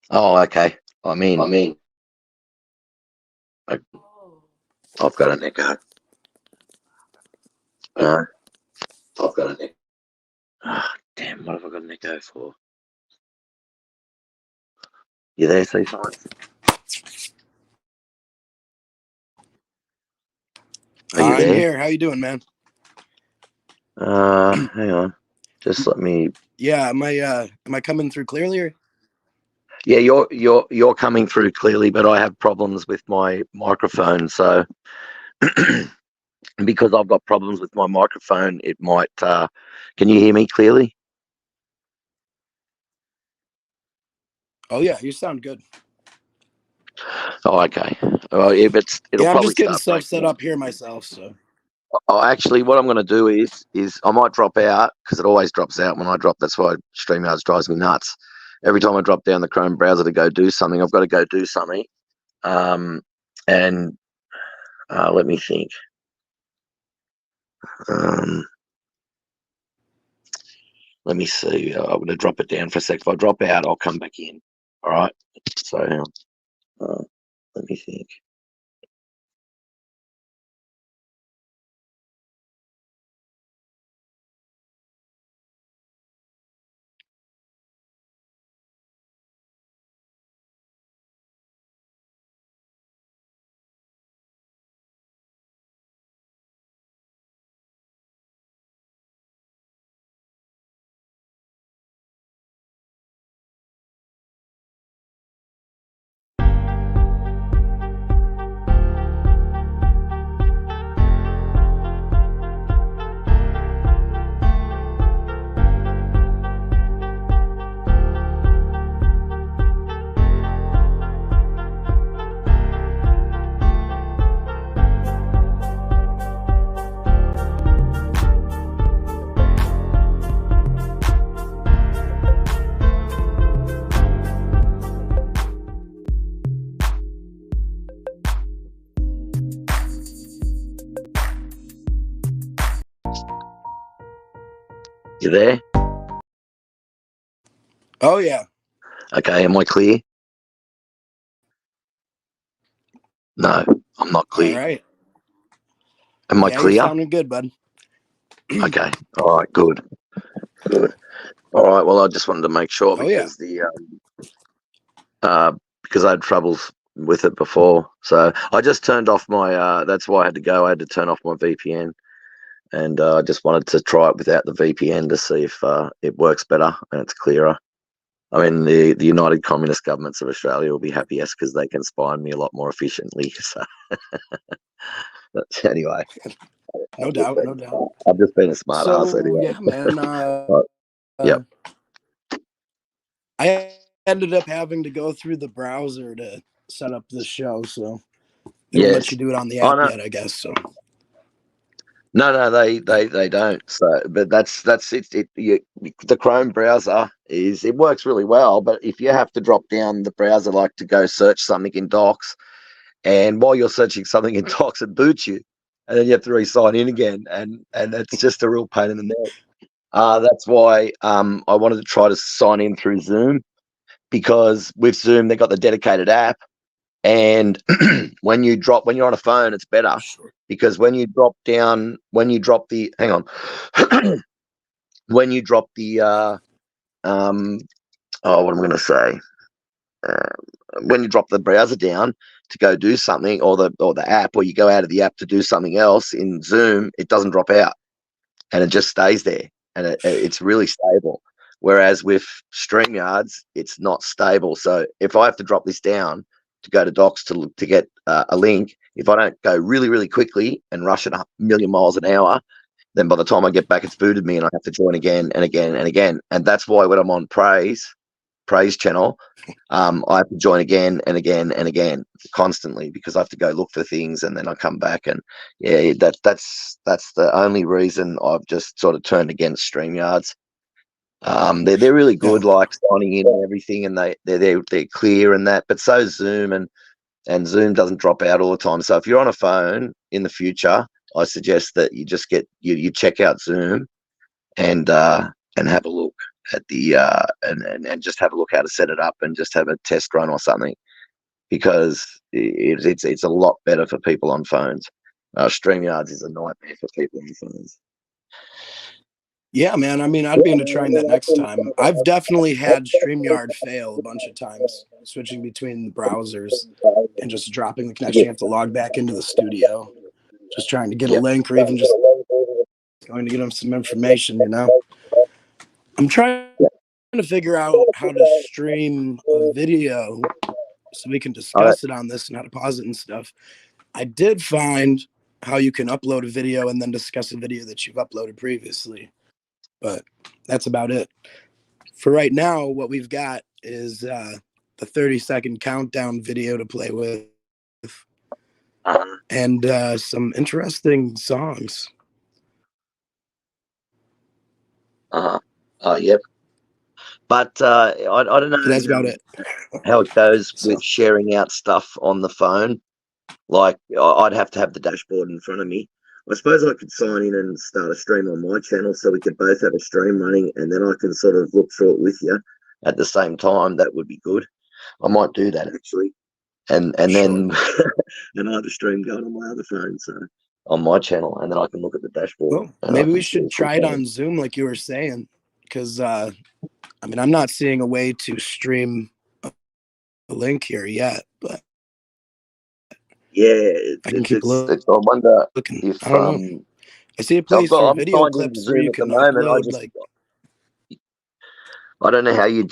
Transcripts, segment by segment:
Oh, okay. I'm I in. mean, I- I've got an echo. Uh, I've got an damn, what have I got an echo for? You there, SeaScience? Are you I'm there? here. How you doing, man? Hang on. Just let me. Yeah, am I coming through clearly? Yeah, you're coming through clearly, but I have problems with my microphone. So because I've got problems with my microphone, it might. Can you hear me clearly? Oh yeah, you sound good. Oh, okay. Well, if it'll Yeah, I'm probably just getting start stuff breaking set up. up here myself. So Oh, actually, what I'm going to do is I might drop out because it always drops out when I drop. That's why StreamYard drives me nuts. Every time I drop down the Chrome browser to go do something, I've got to go do something. Um, and let me think. Um, Let me see. I'm going to drop it down for a sec. If I drop out, I'll come back in. All right. So hang on. Let me think. You there? oh yeah, Okay. Am I clear? No, I'm not all clear. right. Am I Yeah, you're clear? sounding good, bud. Okay. All right. Good. Good. All right. Well, I just wanted to make sure Oh yeah. because I had troubles with it before. So I just turned off my. That's why I had to go. I had to turn off my VPN, and I just wanted to try it without the VPN to see if it works better and it's clearer. I mean, the United Communist Governments of Australia will be happiest because they can spy on me a lot more efficiently. So, but anyway, No doubt, no doubt. I've just been a smart ass So anyway. yeah, man. But, yep. I ended up having to go through the browser to set up this show, so they don't let Yes. you do it on the I app know. yet, I guess. So No, they don't. So, but that's it. The Chrome browser it works really well. But if you have to drop down the browser, like to go search something in Docs, and while you're searching something in Docs, it boots you, and then you have to re-sign in again, and it's just a real pain in the neck. That's why I wanted to try to sign in through Zoom because with Zoom they got the dedicated app, and when you're on a phone, it's better sure. because when you drop the hang on, when you drop the um, oh, what am I going to say? When you drop the browser down to go do something, or the app, or you go out of the app to do something else in Zoom, it doesn't drop out and it just stays there, and it's really stable. Whereas with StreamYards, it's not stable. So if I have to drop this down to go to Docs to get a link, if I don't go really really quickly and rush at a million miles an hour, then by the time I get back, it's booted me, and I have to join again and again and again. And that's why when I'm on Praise channel, I have to join again and again and again constantly because I have to go look for things and then I come back, and yeah, that's the only reason I've just sort of turned against StreamYards. They're really Yeah. good, like signing in and everything, and they're clear and that. But so Zoom, and Zoom doesn't drop out all the time. So if you're on a phone in the future, I suggest that you just you check out Zoom and have a look at the and just have a look how to set it up and just have a test run or something, because it's a lot better for people on phones. StreamYards is a nightmare for people on phones. Yeah, man. I mean, I'd be into trying that next time. I've definitely had StreamYard fail a bunch of times, switching between the browsers and just dropping the connection. You have to log back into the studio, just trying to get a link, or even just going to get them some information, you know? I'm trying to figure out how to stream a video so we can discuss it on this and how to pause it and stuff. I did find how you can upload a video and then discuss a video that you've uploaded previously, but that's about it. For right now, what we've got is the 30-second countdown video to play with, and some interesting songs. Yep. But I don't know. So that's about it. How it goes with sharing out stuff on the phone. Like, I'd have to have the dashboard in front of me. I suppose I could sign in and start a stream on my channel, so we could both have a stream running, and then I can sort of look through it with you at the same time. That would be good. I might do that actually, and then and I have a stream going on my other phone, so on my channel, and then I can look at the dashboard. Well, maybe we should try it on Zoom, like you were saying, because I mean, I'm not seeing a way to stream a link here yet, but yeah, I can keep I wonder looking. if I don't know. I see a place for video I'm clips Zoom where you at the can moment. upload I don't know how you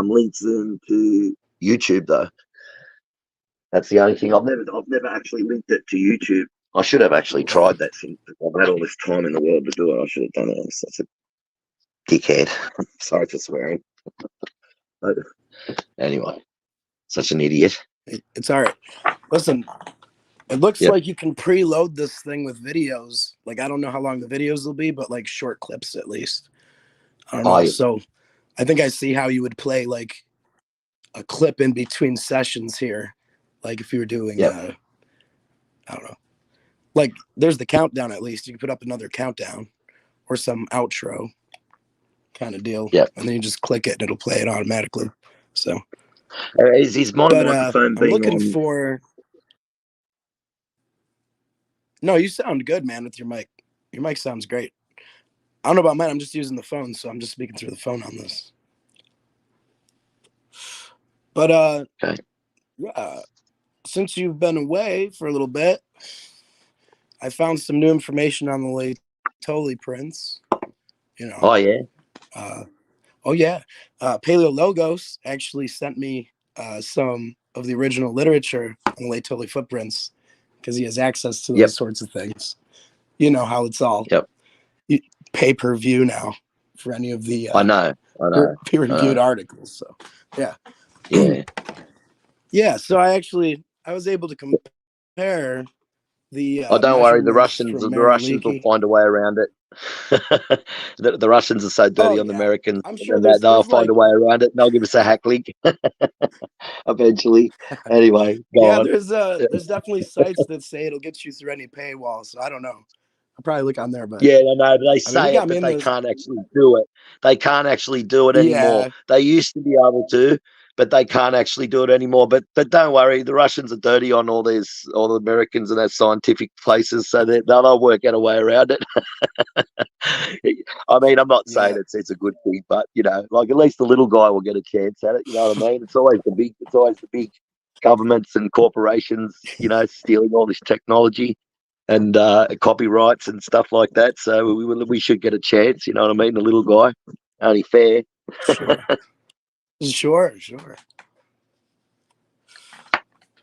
link Zoom to YouTube though. That's the only thing. I've never actually linked it to YouTube. I should have actually tried that since I've had all this time in the world to do it. I should have done it. I'm such a dickhead. Sorry for swearing. But anyway, such an idiot. It's all right. Listen, it looks like you can preload this thing with videos. Like, I don't know how long the videos will be, but like short clips at least. I don't know. So I think I see how you would play like a clip in between sessions here. Like if you were doing, I don't know. Like there's the countdown at least. You can put up another countdown or some outro kind of deal. Yeah. And then you just click it and it'll play it automatically. So is my microphone being I'm looking on? for... No, you sound good, man, with your mic. Your mic sounds great. I don't know about mine. I'm just using the phone, so I'm just speaking through the phone on this. But Okay. Yeah, since you've been away for a little bit, I found some new information on the late Tolly Prince. You know. Oh yeah. Paleo Logos actually sent me some of the original literature on the late Tolly footprints because he has access to those sorts of things. You know how it's all pay-per-view now for any of the I know. peer-reviewed articles. So yeah. So I was able to compare the don't worry, the Russians will find a way around it. the Russians are so dirty on the Americans. I'm sure they'll find a way around it and they'll give us a hack link eventually. Anyway, go on. There's definitely sites that say it'll get you through any paywall, so I don't know. I'll probably look on there, but they say it, but they can't actually do it. They can't actually do it anymore. They used to be able to, but they can't actually do it anymore. But don't worry, the Russians are dirty on all the Americans and their scientific places, so they'll work out a way around it. I mean, I'm not saying it's a good thing, but like at least the little guy will get a chance at it. You know what I mean? It's always the big governments and corporations, stealing all this technology and copyrights and stuff like that. So we should get a chance. You know what I mean? The little guy, only fair. Sure.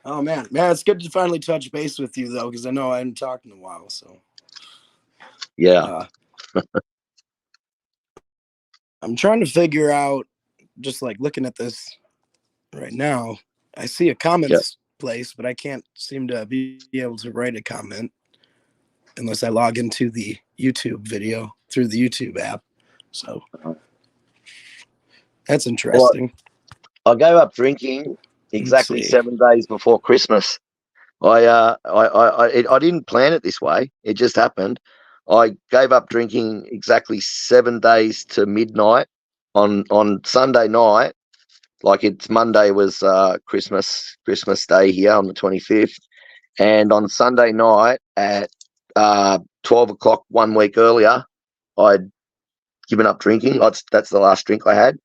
Oh man, it's good to finally touch base with you though, because I know I hadn't talked in a while. So I'm trying to figure out, just like looking at this right now, I see a comments place, but I can't seem to be able to write a comment unless I log into the YouTube video through the YouTube app. So that's interesting. Well, I gave up drinking exactly 7 days before Christmas. I didn't plan it this way. It just happened. I gave up drinking exactly 7 days to midnight on Sunday night. Like it's Monday was Christmas Day here on the 25th, and on Sunday night at 12 o'clock 1 week earlier, I'd given up drinking. That's the last drink I had.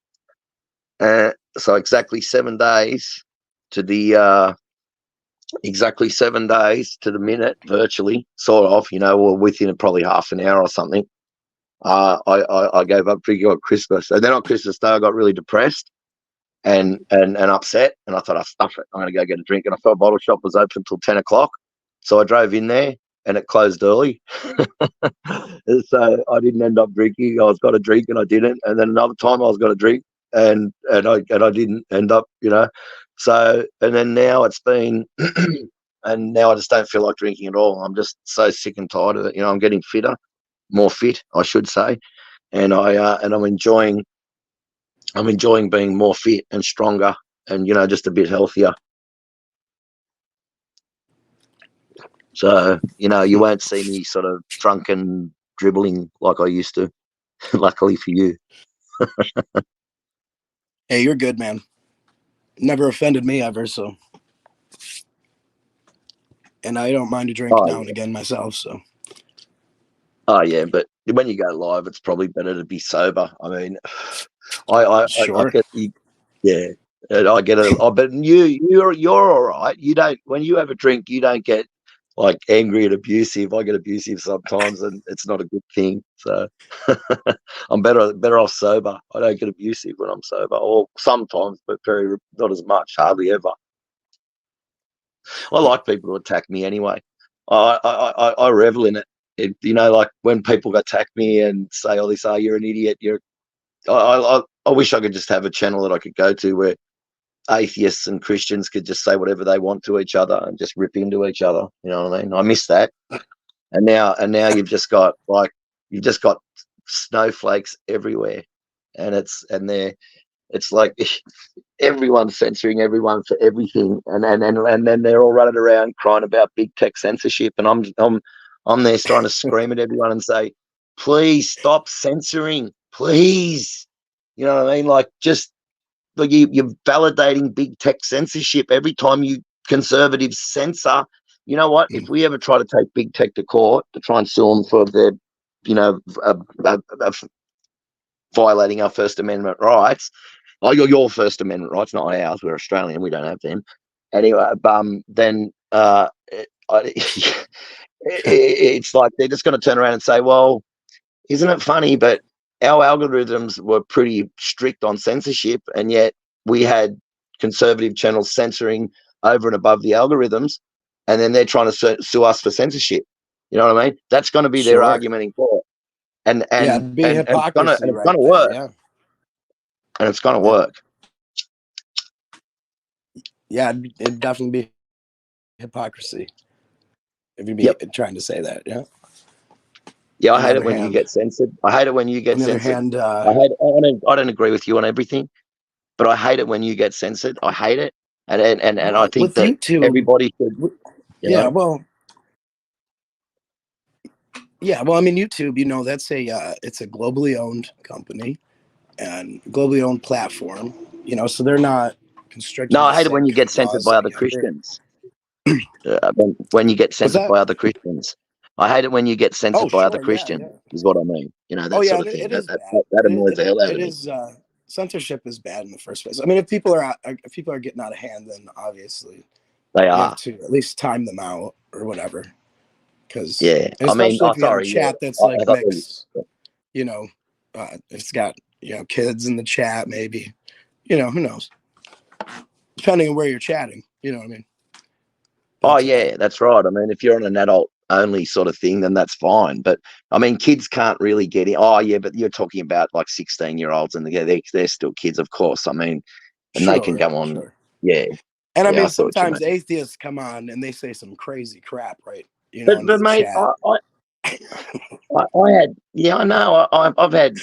So exactly 7 days to the minute, virtually, sort of, or within probably half an hour or something. I gave up drinking on Christmas, and then on Christmas Day I got really depressed and upset, and I thought, I stuff it, I'm going to go get a drink. And I thought bottle shop was open till 10 o'clock, so I drove in there, and it closed early. So I didn't end up drinking. I was got a drink and I didn't, and then another time I was got a drink and I didn't end up, So and then now it's been, and now I just don't feel like drinking at all. I'm just so sick and tired of it. I'm getting more fit, I should say, and I'm enjoying being more fit and stronger, and just a bit healthier. So you won't see me sort of drunken dribbling like I used to. Luckily for you. Hey, you're good, man. Never offended me ever, so. And I don't mind a drink now and again myself, so. Oh yeah, but when you go live, it's probably better to be sober. I mean, I get yeah, I get it. But you're all right. You don't, when you have a drink, you don't get like angry and abusive. I get abusive sometimes, and it's not a good thing. So I'm better off sober. I don't get abusive when I'm sober, or sometimes, but not as much, hardly ever. I like people to attack me anyway. I revel in it. Like when people attack me and say all this, you're an idiot. I wish I could just have a channel that I could go to where atheists and Christians could just say whatever they want to each other and just rip into each other. You know what I mean? I miss that. And now you've just got snowflakes everywhere, and it's like everyone's censoring everyone for everything, and then they're all running around crying about big tech censorship, and I'm there trying to scream at everyone and say, please stop censoring, please. You know what I mean? Like, just like you're validating big tech censorship every time you conservatives censor. You know what? If we ever try to take big tech to court to try and sue them for their, violating our First Amendment rights, your First Amendment rights, not ours. We're Australian. We don't have them. Anyway, then it's like they're just going to turn around and say, well, isn't it funny? But our algorithms were pretty strict on censorship, and yet we had conservative channels censoring over and above the algorithms, and then they're trying to sue us for censorship. You know what I mean? That's going to be their argument in court. And it'd be hypocrisy, it's going to work. Yeah. And it's going to work. Yeah, it'd definitely be hypocrisy if you'd be trying to say that. Yeah. Yeah, I hate it when you get censored. I hate it when you get censored. On the other hand, I don't agree with you on everything, but I hate it when you get censored. I hate it, and I think that YouTube, everybody should. Well, I mean, YouTube, that's it's a globally owned company and globally owned platform. So they're not constricted. No, I hate it when you get censored by other Christians. When you get censored by other Christians. I hate it when you get censored by other Christians, is what I mean. That sort of thing. That annoys the hell out of me. Censorship is bad in the first place. I mean, if people are getting out of hand, then obviously they have to at least time them out or whatever. Because I mean, if you have a chat that's like mixed, it's got kids in the chat, maybe, who knows? Depending on where you're chatting, you know what I mean? Oh yeah, that's right. I mean, if you're on an adult only sort of thing, then that's fine. But I mean, kids can't really get in. Oh yeah, but you're talking about like 16-year-olds, and they're still kids, of course. I mean, and they can go on. Sure. Yeah. And I mean, sometimes atheists come on and they say some crazy crap, right? But mate, I had, I know, I've had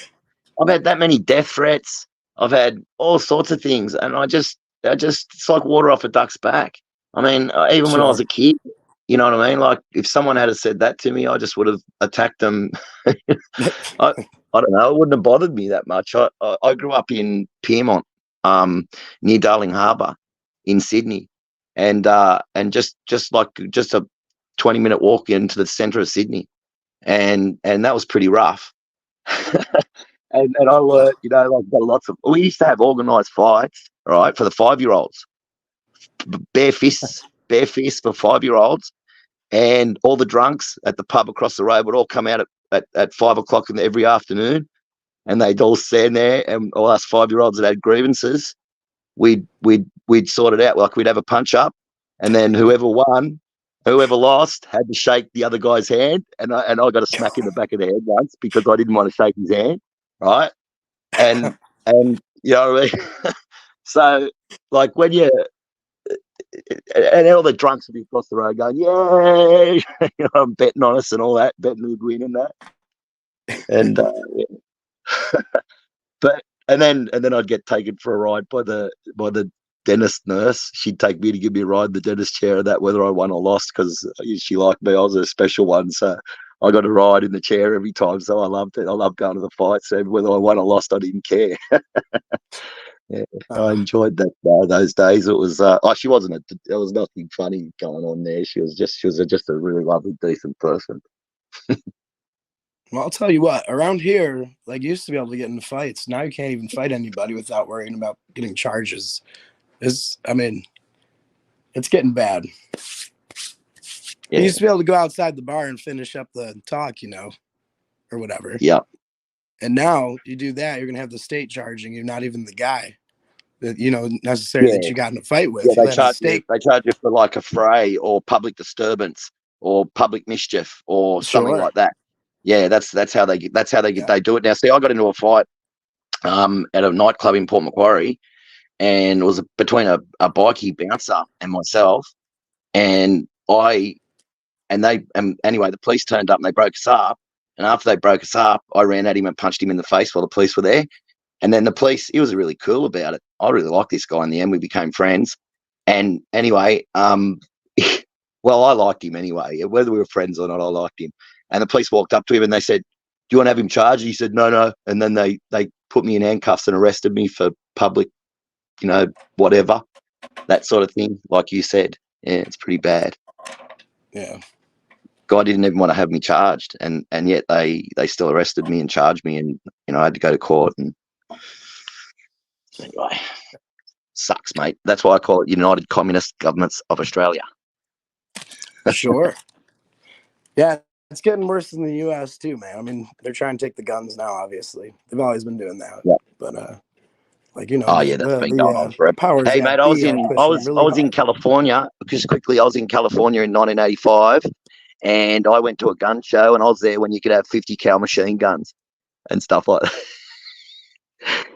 that many death threats. I've had all sorts of things, and I just it's like water off a duck's back. I mean, even when I was a kid, You know what I mean? Like if someone had said that to me, I just would have attacked them. I don't know. It wouldn't have bothered me that much. I grew up in Piermont, near Darling Harbour, in Sydney, and just a 20-minute walk into the centre of Sydney, and that was pretty rough. and I learned, like got lots of. We used to have organised fights, right, for the 5-year-olds, bare fists for 5-year-olds. And all the drunks at the pub across the road would all come out at 5 o'clock every afternoon, and they'd all stand there. And all us 5-year-olds that had grievances, we'd sort it out. Like we'd have a punch up, and then whoever lost had to shake the other guy's hand. And I got a smack in the back of the head once because I didn't want to shake his hand, right? And you know what I mean. So like when you. And all the drunks would be across the road going, "Yay!" I'm betting on us and all that, betting we'd win and that. And yeah. and then I'd get taken for a ride by the dentist nurse. She'd take me to give me a ride in the dentist chair, and that whether I won or lost, because she liked me. I was a special one, so I got a ride in the chair every time. So I loved it. I loved going to the fights. So whether I won or lost, I didn't care. Yeah, I enjoyed those days. It was she wasn't there was nothing funny going on there. She was just a really lovely, decent person. Well, I'll tell you what, around here, like you used to be able to get into fights. Now you can't even fight anybody without worrying about getting charges. It's getting bad. Yeah. You used to be able to go outside the bar and finish up the talk, or whatever. Yeah. And now you do that, you're gonna have the state charging you, not even the guy that necessarily that you got in a fight with. Yeah, they charge you for like a fray or public disturbance or public mischief or something like that. Yeah, that's how they they do it now. See, I got into a fight at a nightclub in Port Macquarie, and it was between a bikie bouncer and myself, and anyway, the police turned up and they broke us up. And after they broke us up, I ran at him and punched him in the face while the police were there. And then the police, he was really cool about it. I really liked this guy in the end. We became friends. And anyway, well, I liked him anyway. Whether we were friends or not, I liked him. And the police walked up to him and they said, "Do you want to have him charged?" And he said, No. And then they put me in handcuffs and arrested me for public, whatever, that sort of thing. Like you said, yeah, it's pretty bad. Yeah. Guy didn't even want to have me charged, and yet they still arrested me and charged me, and I had to go to court. And anyway, sucks, mate. That's why I call it United Communist Governments of Australia. Sure. Yeah, it's getting worse in the U.S. too, man. I mean, they're trying to take the guns now. Obviously, they've always been doing that. Yeah. But that's been going on forever. Powers. Hey, mate, I was in California. Just quickly, I was in California in 1985. And I went to a gun show, and I was there when you could have 50 cal machine guns and stuff like that.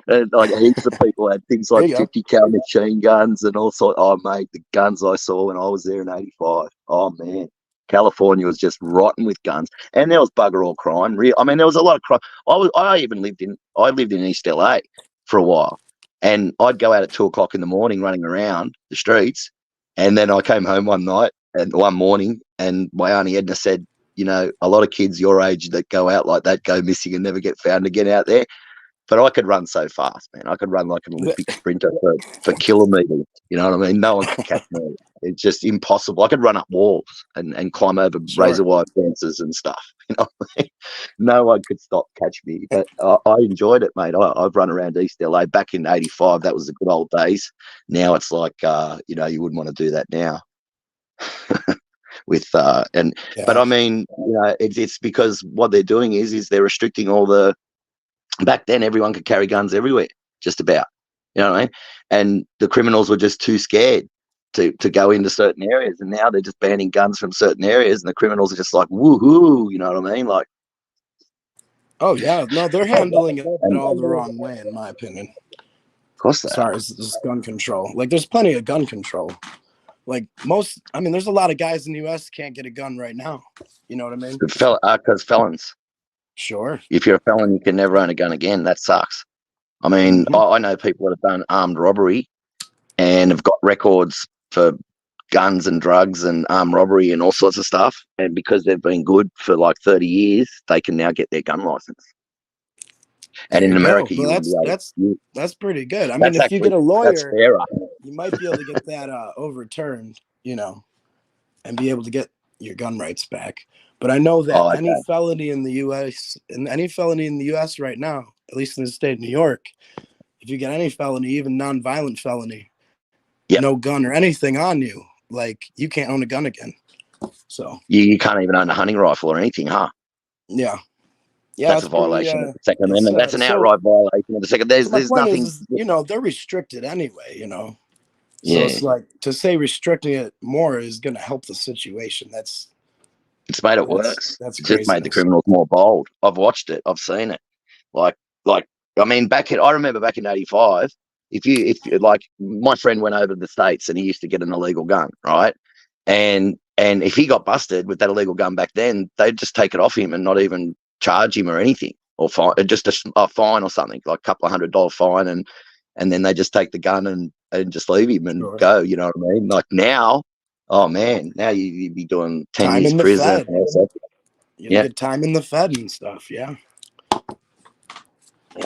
And like heaps of people had things like 50 cal machine guns and all sorts. Oh, mate, the guns I saw when I was there in 85. Oh, man. California was just rotten with guns. And there was bugger all crime. I mean, there was a lot of crime. I lived in East LA for a while. And I'd go out at 2 o'clock in the morning running around the streets. And then I came home one morning, and my auntie Edna said, a lot of kids your age that go out like that go missing and never get found again out there. But I could run so fast, man. I could run like an Olympic sprinter for kilometres. You know what I mean? No one could catch me. It's just impossible. I could run up walls and climb over razor wire fences and stuff. No one could catch me. But I enjoyed it, mate. I've run around East LA back in 85. That was the good old days. Now it's like, you wouldn't want to do that now. But I mean, it's because what they're doing is they're restricting all the. Back then, everyone could carry guns everywhere, just about. You know what I mean? And the criminals were just too scared to go into certain areas, and now they're just banning guns from certain areas, and the criminals are just like, woohoo! You know what I mean? Like, oh yeah, no, they're handling it all the wrong way, in my opinion. Of course, as far as this gun control, like, there's plenty of gun control. Like there's a lot of guys in the U.S. can't get a gun right now. You know what I mean? Because felons. Sure. If you're a felon, you can never own a gun again. That sucks. I mean, I know people that have done armed robbery and have got records for guns and drugs and armed robbery and all sorts of stuff. And because they've been good for like 30 years, they can now get their gun license. And There in you go. America, you Well, wouldn't be able to. that's pretty good. I mean, That's if you get actually, a that's lawyer, fairer. you might be able to get that overturned, and be able to get your gun rights back. But I know that Oh, any okay. felony in the U.S. right now, at least in the state of New York, if you get any felony, even non-violent felony, Yep. no gun or anything on you, like you can't own a gun again. So You can't even own a hunting rifle or anything, huh? yeah, That's a it's pretty. violation of the Second It's Amendment. That's an so. outright violation of the Second. So my There's point nothing. is, they're restricted anyway. So Yeah, it's like to say restricting it more is going to help the situation. it's made it worse. That's It's just made the craziness. criminals more bold. I've watched it. I've seen it. Like, I mean, I remember back in '85. If you like, my friend went over to the States and he used to get an illegal gun, right? And if he got busted with that illegal gun back then, they'd just take it off him and not even charge him or anything, or fine, just a fine or something, like a couple of $100 fine, and then they just take the gun and just leave him and Sure. go. You know what I mean? Like now, oh man, now you'd be doing 10 Time years in the prison. Fed. Yeah. Get time in the Fed and stuff. Yeah,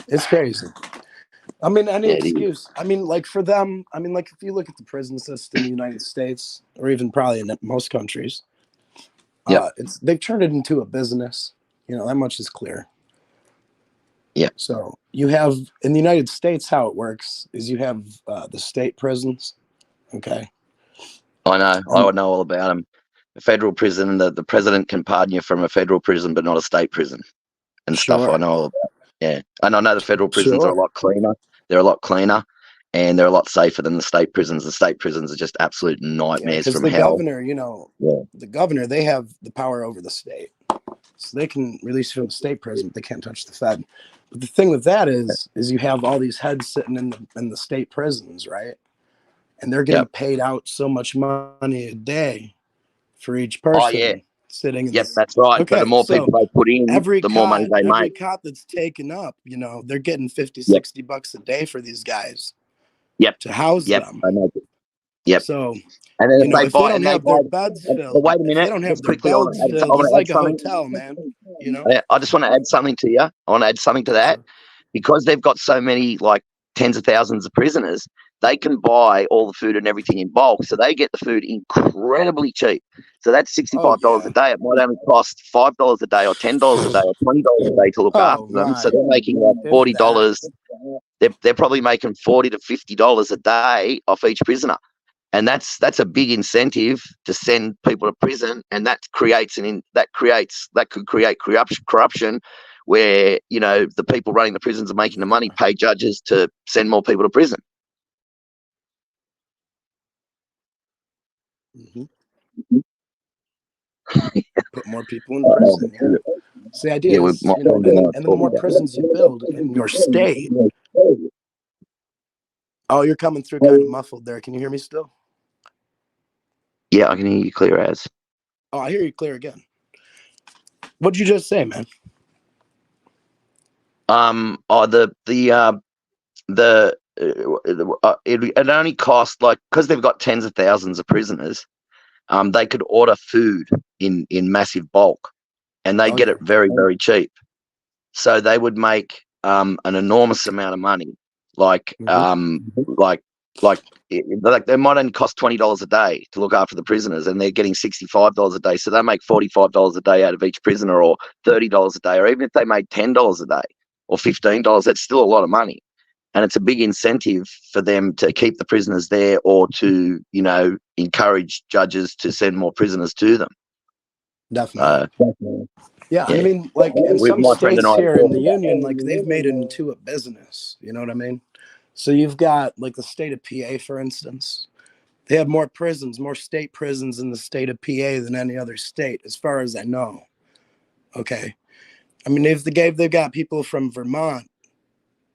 it's crazy. I mean, any Yeah, excuse. I mean, like for them. I mean, like if you look at the prison system in the United States, or even probably in most countries, Yep. they've turned it into a business. That much is clear. Yeah. So you have in the United States, how it works is you have the state prisons. Okay. I know. I would know all about them. A federal prison, the president can pardon you from a federal prison, but not a state prison and stuff. I know all about. Yeah. And I know the federal prisons are a lot cleaner. They're a lot cleaner and they're a lot safer than the state prisons. The state prisons are just absolute nightmares from the hell. governor, the governor, they have the power over the state. So they can release you from the state prison, but they can't touch the Fed. But the thing with that is you have all these heads sitting in the state prisons, right? And they're getting paid out so much money a day for each person. Oh yeah, sitting in that's right. Okay, but the more people they put in, the more money they make. Every cop that's taken up, they're getting 50, 60 bucks a day for these guys. To house them. I know. Yep. So, and then if they don't have their beds filled, wait a minute. If they don't have their quickly, beds filled, it's like a hotel, man. I just want to add something to you. I want to add something to that. Sure. Because they've got so many, like tens of thousands of prisoners, they can buy all the food and everything in bulk. So they get the food incredibly cheap. So that's $65 a day. It might only cost $5 a day or $10 a day or $20 a day to look after them. So they're making like $40. They're probably making $40 to $50 a day off each prisoner. And that's a big incentive to send people to prison, and that could create corruption where the people running the prisons are making the money, pay judges to send more people to prison. Mm-hmm. Put more people in prison. Yeah. So the idea is, and the more prisons you build in your state. Oh, you're coming through kind of muffled there. Can you hear me still? Yeah, I can hear you clear as. Oh, I hear you clear again. What'd you just say, man? It only cost, like, because they've got tens of thousands of prisoners, they could order food in massive bulk, and they get it very, very cheap. So they would make an enormous amount of money. Like they might only cost $20 a day to look after the prisoners, and they're getting $65 a day. So they make $45 a day out of each prisoner, or $30 a day, or even if they made $10 a day or $15, that's still a lot of money. And it's a big incentive for them to keep the prisoners there, or to, encourage judges to send more prisoners to them. Definitely. Yeah, I mean, like in some states here in the union, like they've made it into a business. You know what I mean? So you've got like the state of PA, for instance. They have more prisons, more state prisons in the state of PA than any other state, as far as I know. Okay. I mean, they've got people from Vermont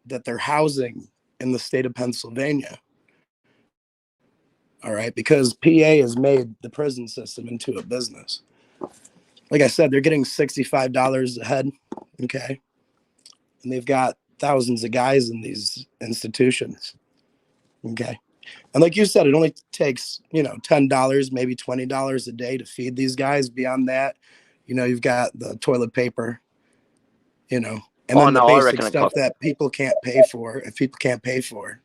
that they're housing in the state of Pennsylvania. All right. Because PA has made the prison system into a business. Like I said, they're getting $65 a head. Okay. And they've got thousands of guys in these institutions. Okay. And like you said, it only takes, $10, maybe $20 a day to feed these guys. Beyond that, you've got the toilet paper, and Oh then the no, I basic reckon it stuff costs. that people can't pay for. If people can't pay for,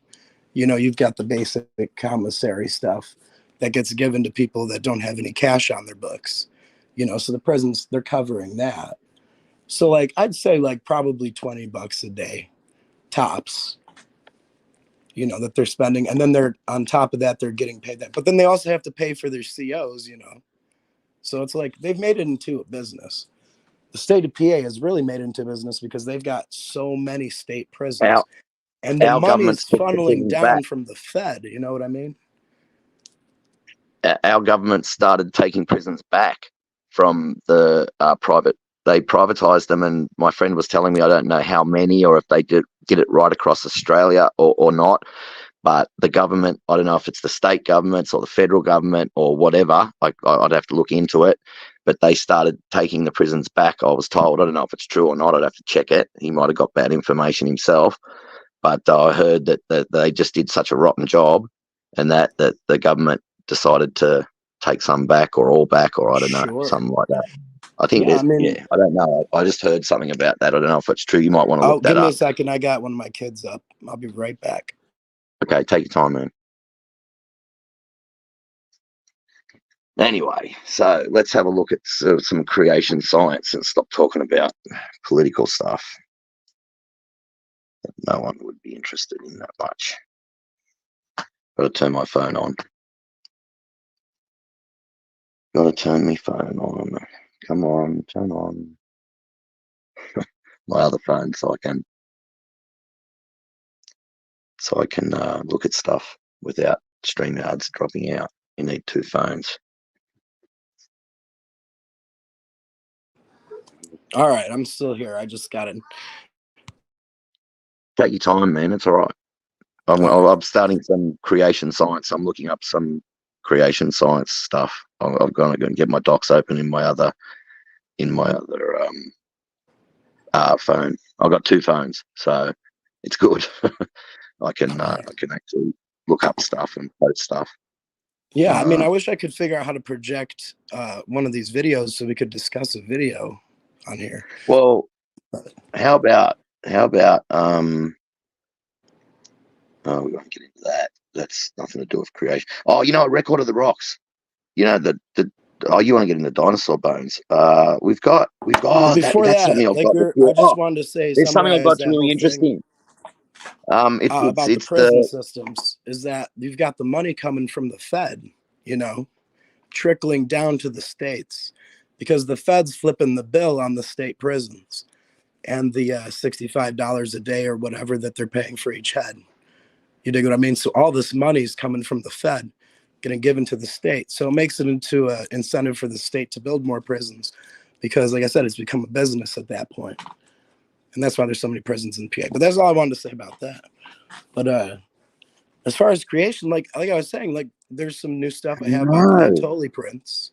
you've got the basic commissary stuff that gets given to people that don't have any cash on their books, so the prisons, they're covering that. So like, I'd say like probably $20 a day tops, that they're spending. And then they're on top of that, they're getting paid that. But then they also have to pay for their COs, So it's like they've made it into a business. The state of PA has really made it into business because they've got so many state prisons. Our And the our government's money's took the funneling prisons back. down from the Fed. You know what I mean? Our government started taking prisons back from the private. They privatized them, and my friend was telling me, I don't know how many or if they did it right across Australia or not, but the government, I don't know if it's the state governments or the federal government or whatever, I'd have to look into it, but they started taking the prisons back, I was told. I don't know if it's true or not. I'd have to check it. He might have got bad information himself, but I heard that they just did such a rotten job, and that the government decided to take some back or all back, or I don't know, Sure. something like that. I think Yeah, I there's, mean, yeah, I don't know. I just heard something about that. I don't know if it's true. You might want to oh, look that give me a up. second. I got one of my kids up. I'll be right back. Okay, take your time, man. Anyway, so let's have a look at some creation science and stop talking about political stuff. No one would be interested in that much. Got to turn my phone on. Got to turn my phone on. Come on, turn on my other phone so I can look at stuff without StreamYards dropping out. You need two phones. All right, I'm still here. I just got it. Take your time, man. It's all right. I'm starting some creation science. I'm looking up some creation science stuff. I'm going to go and get my docs open in my other phone. I've got two phones, so it's good. I can actually look up stuff and post stuff. Yeah, I mean, I wish I could figure out how to project one of these videos so we could discuss a video on here. Well, how about oh, we won't get into that. That's nothing to do with creation. Oh, a record of the rocks. The oh, you want to get into dinosaur bones? We've got Well, before that's that, something I've like got. I just Oh, wanted to say, there's something I've summarize got that really whole thing interesting. about the It's prison the systems. Is that you've got the money coming from the Fed, trickling down to the states, because the Fed's flipping the bill on the state prisons and the $65 a day or whatever that they're paying for each head. You dig what I mean? So all this money is coming from the Fed, getting given to the state. So it makes it into an incentive for the state to build more prisons, because, like I said, it's become a business at that point, and that's why there's so many prisons in PA. But that's all I wanted to say about that. But as far as creation, like I was saying, like there's some new stuff I have about the no. Anatoly prints.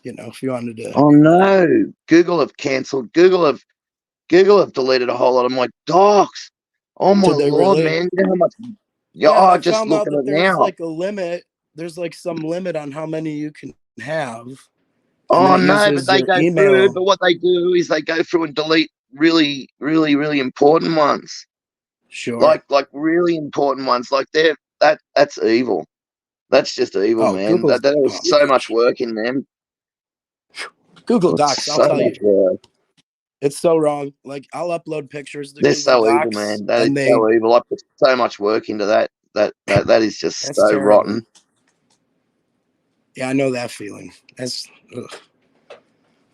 If you wanted to. Oh no! Google have cancelled. Google have deleted a whole lot of my docs. Oh my Did they lord, really? man! You know how much? Yeah, Yeah, I just found look out at that it there's now. like a limit. There's like some limit on how many you can have. And then Oh it no, but uses they your go through. email. But what they do is they go through and delete really, really, really important ones. Sure. Like really important ones. Like that's evil. That's just evil, Oh, man. There was so much work in them. Google It's Docs, I'll so tell you. much work. It's so wrong. Like I'll upload pictures to They're Google so evil, Docs man. That is and so evil. I put so much work into that. That is just that's so terrible. rotten. Yeah, I know that feeling. That's ugh.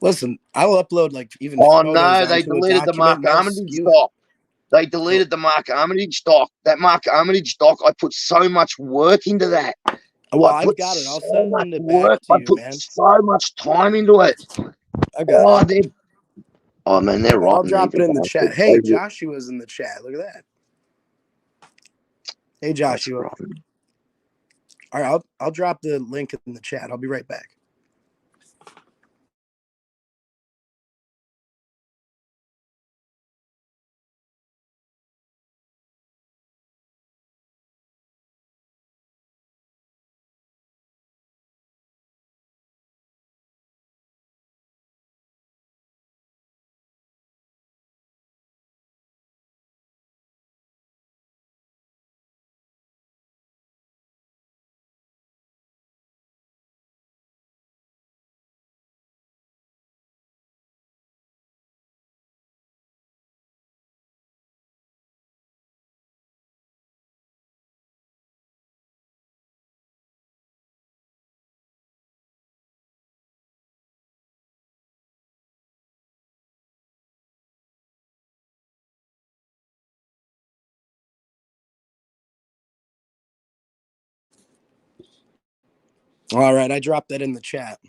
Listen, I'll upload like even Oh photos no, they onto a deleted the document Mark and I'll Armitage skew it. doc. They Oh, deleted the Mark Armitage doc. That Mark Armitage doc, I put so much work into that. well, I I've put got it. I'll so much send it back work. to I you, put man. so much time into it. I got it. Oh man, they're I'll rotten, drop it evil in the chat. bastards. Hey, Joshua's in the chat. Look at that. Hey, That's Joshua. rotten. All right, I'll drop the link in the chat. I'll be right back. All right, I dropped that in the chat.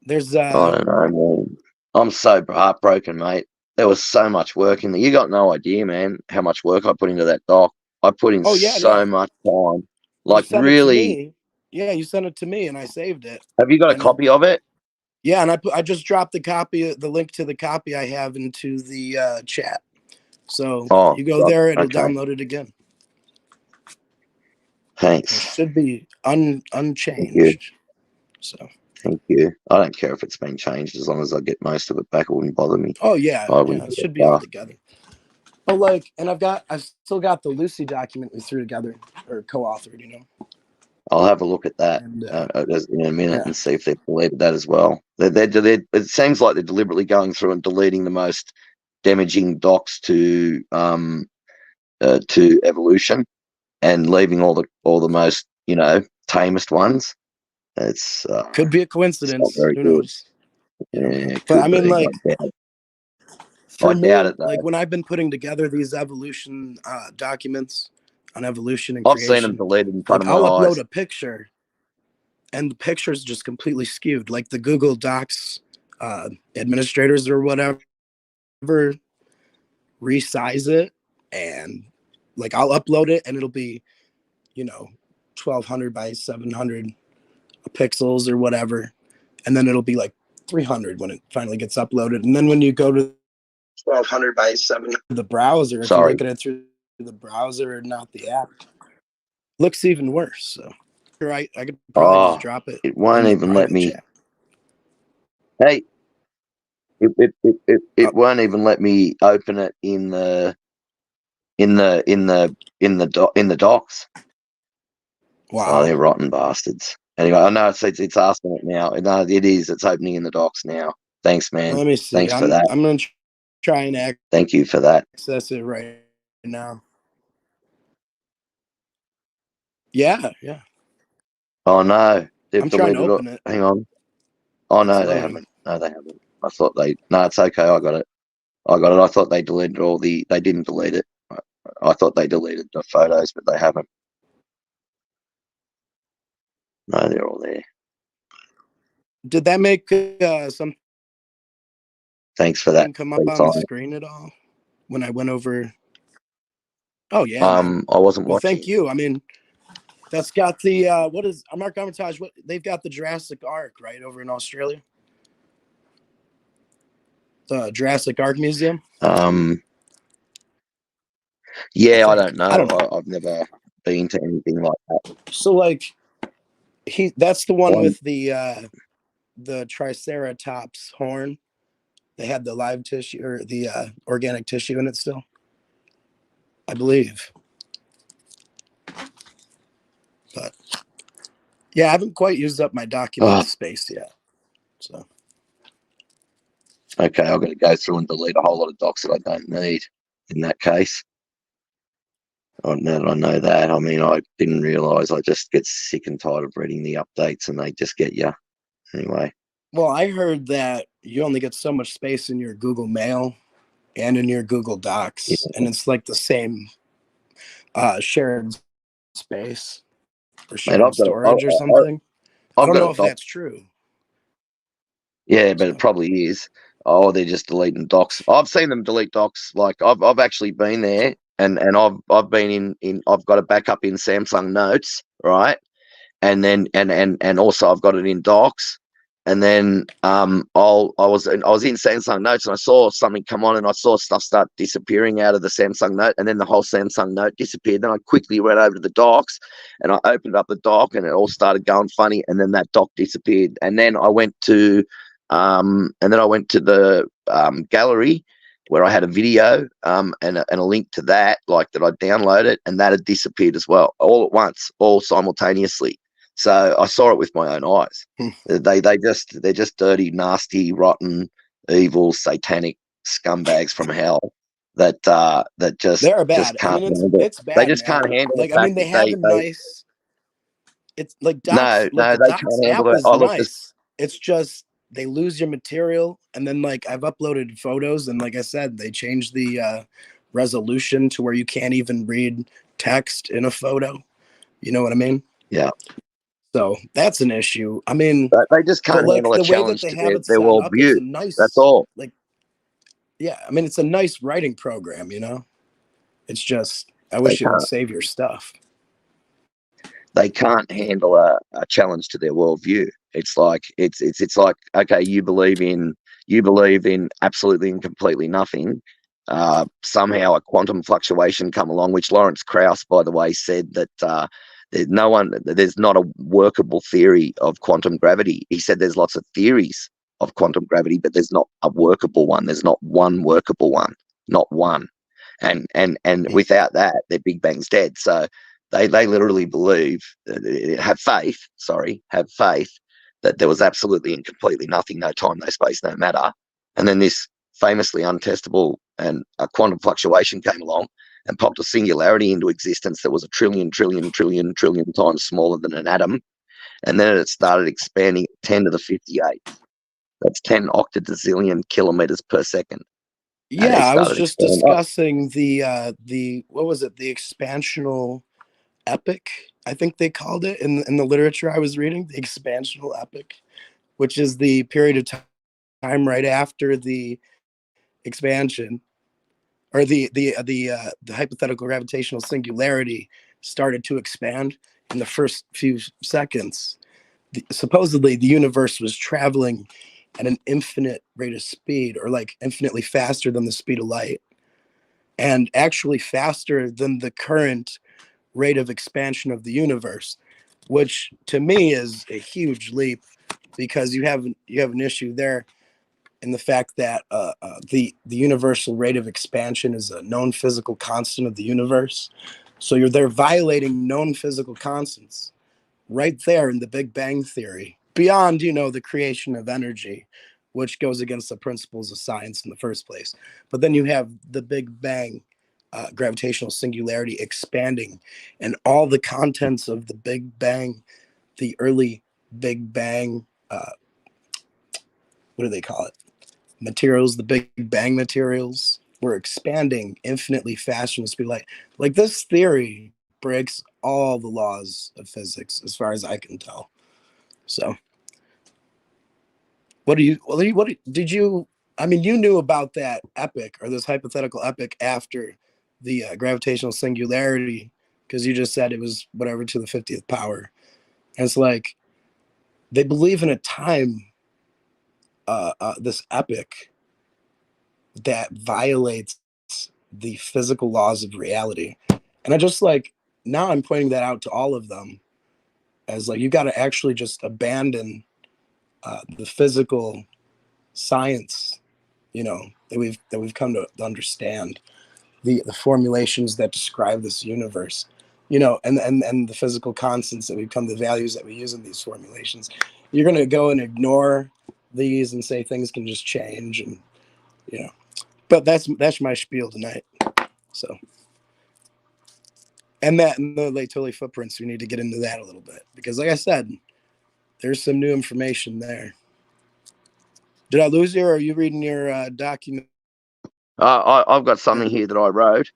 There's I don't know, man. I'm so heartbroken, mate. There was so much work in there. You got no idea, man, how much work I put into that doc. I put in so much time. Like, you sent it to really. me. Yeah, you sent it to me, and I saved it. Have you got a copy of it? Yeah, and I just dropped the link to the copy I have into the chat. So you go there, it'll download it again. Thanks. It should be unchanged. Thank you. So thank you. I don't care if it's been changed as long as I get most of it back. It wouldn't bother me. Oh yeah, it should be all together. Oh, and I've still got the Lucy document we threw together or co-authored. You know. I'll have a look at that in a minute and see if they've deleted that as well. It seems like they're deliberately going through and deleting the most damaging docs to evolution and leaving all the most tamest ones. It's could be a coincidence. Who knows? Yeah, but I mean, for me, doubt it, though. When I've been putting together these evolution documents on evolution and I've creation, seen them deleted in front of my I'll eyes. upload a picture, and the picture's just completely skewed. Like the Google Docs administrators or whatever resize it, and I'll upload it, and it'll be 1200 by 700 pixels or whatever, and then it'll be 300 when it finally gets uploaded. And then when you go to 1200 by 700 the browser, if you look at it through the browser and not the app, looks even worse. So I could probably just drop it. It won't even let me. Chat. Hey, it won't even let me open it in the docs. Wow. Oh, they're rotten bastards. Anyway, I know it's asking it now. No, it is. It's opening in the docs now. Thanks, man. Let me see. Thanks for that. I'm gonna try and thank you for that. Access it right now. Yeah. Oh no, they've I'm trying to deleted open it. Hang on. Oh no, they haven't. No, they haven't. I thought they. No, it's okay. I got it. I thought they deleted They didn't delete it. I thought they deleted the photos, but they haven't. No, they're all there. Did that make some? Thanks for that. Come up on the screen at all when I went over? Oh yeah. I wasn't watching. Thank you. I mean, that's got the what is Mark Armitage? What they've got the Jurassic Ark right over in Australia. The Jurassic Ark Museum. Yeah, I don't know. I've never been to anything like that. So that's the one with the Triceratops horn. They had the live tissue or the organic tissue in it still, I believe. But yeah, I haven't quite used up my document space yet. So okay, I've got to go through and delete a whole lot of docs that I don't need in that case. Oh, now that I know that, I mean, I didn't realise. I just get sick and tired of reading the updates, and they just get you. Anyway. Well, I heard that you only get so much space in your Google Mail and in your Google Docs, and it's like the same shared space or shared storage or something. I don't know if that's true. Yeah, but it probably is. Oh, they're just deleting docs. I've seen them delete docs. I've actually been there, and I've been in. I've got a backup in Samsung Notes, right? And then and also I've got it in docs. And then I was in Samsung Notes, and I saw something come on, and I saw stuff start disappearing out of the Samsung Note, and then the whole Samsung Note disappeared. Then I quickly went over to the docs, and I opened up the doc, and it all started going funny, and then that doc disappeared. And then I went to the gallery where I had a video and a link to that, that I downloaded, and that had disappeared as well, all at once, all simultaneously. So I saw it with my own eyes. They're just dirty, nasty, rotten, evil, satanic scumbags from hell that just they're bad. Just can't it's bad. They just can't handle it. I mean, they have a nice. It's like docs. No, they can't handle it. Nice. It's just they lose your material, and then I've uploaded photos, and like I said, they changed the resolution to where you can't even read text in a photo. You know what I mean? Yeah. So that's an issue. I mean, They just but can't like handle a the way that challenge they to have it their set up is worldview. a nice, That's all. like, yeah, I mean, it's a nice writing program, you know? It's just, I They wish it would can't. save your stuff. They can't handle a challenge to their worldview. It's like it's like, okay, you believe in absolutely and completely nothing. Somehow a quantum fluctuation come along, which Lawrence Krauss, by the way, said that there's not a workable theory of quantum gravity. He said there's lots of theories of quantum gravity, but there's not a workable one. There's not one workable one, not one. And without that, their Big Bang's dead. So they literally believe, have faith that there was absolutely and completely nothing, no time, no space, no matter. And then this famously untestable and a quantum fluctuation came along and popped a singularity into existence that was a trillion times smaller than an atom. And then it started expanding at 10 to the 58. That's 10 octodecillion kilometers per second. And Yeah, it I was started just expanding up. discussing the what was it? The expansional epic, I think they called it in the literature I was reading, the expansional epic, which is the period of time right after the expansion, or the hypothetical gravitational singularity started to expand in the first few seconds. Supposedly the universe was traveling at an infinite rate of speed, or like infinitely faster than the speed of light, and actually faster than the current rate of expansion of the universe, which to me is a huge leap, because you have an issue there in the fact that the universal rate of expansion is a known physical constant of the universe. So they're violating known physical constants right there in the Big Bang Theory, beyond, the creation of energy, which goes against the principles of science in the first place. But then you have the Big Bang, gravitational singularity expanding, and all the contents of the Big Bang, the early Big Bang, what do they call it? Materials, the Big Bang materials, were expanding infinitely faster than the speed of light. Like, this theory breaks all the laws of physics, as far as I can tell. So, did you? I mean, you knew about that epic, or this hypothetical epic, after the gravitational singularity, because you just said it was whatever to the 50th power. And it's like they believe in a time, this epic that violates the physical laws of reality. And I just, like, now I'm pointing that out to all of them as, like, you got to actually just abandon the physical science, that we've come to understand, the formulations that describe this universe, and the physical constants that we've come, the values that we use in these formulations. You're going to go and ignore these and say things can just change, and but that's my spiel tonight. So, and the Lake Tully footprints, we need to get into that a little bit, because, like I said, there's some new information there. Did I lose you, or are you reading your document? I've got something here that I wrote,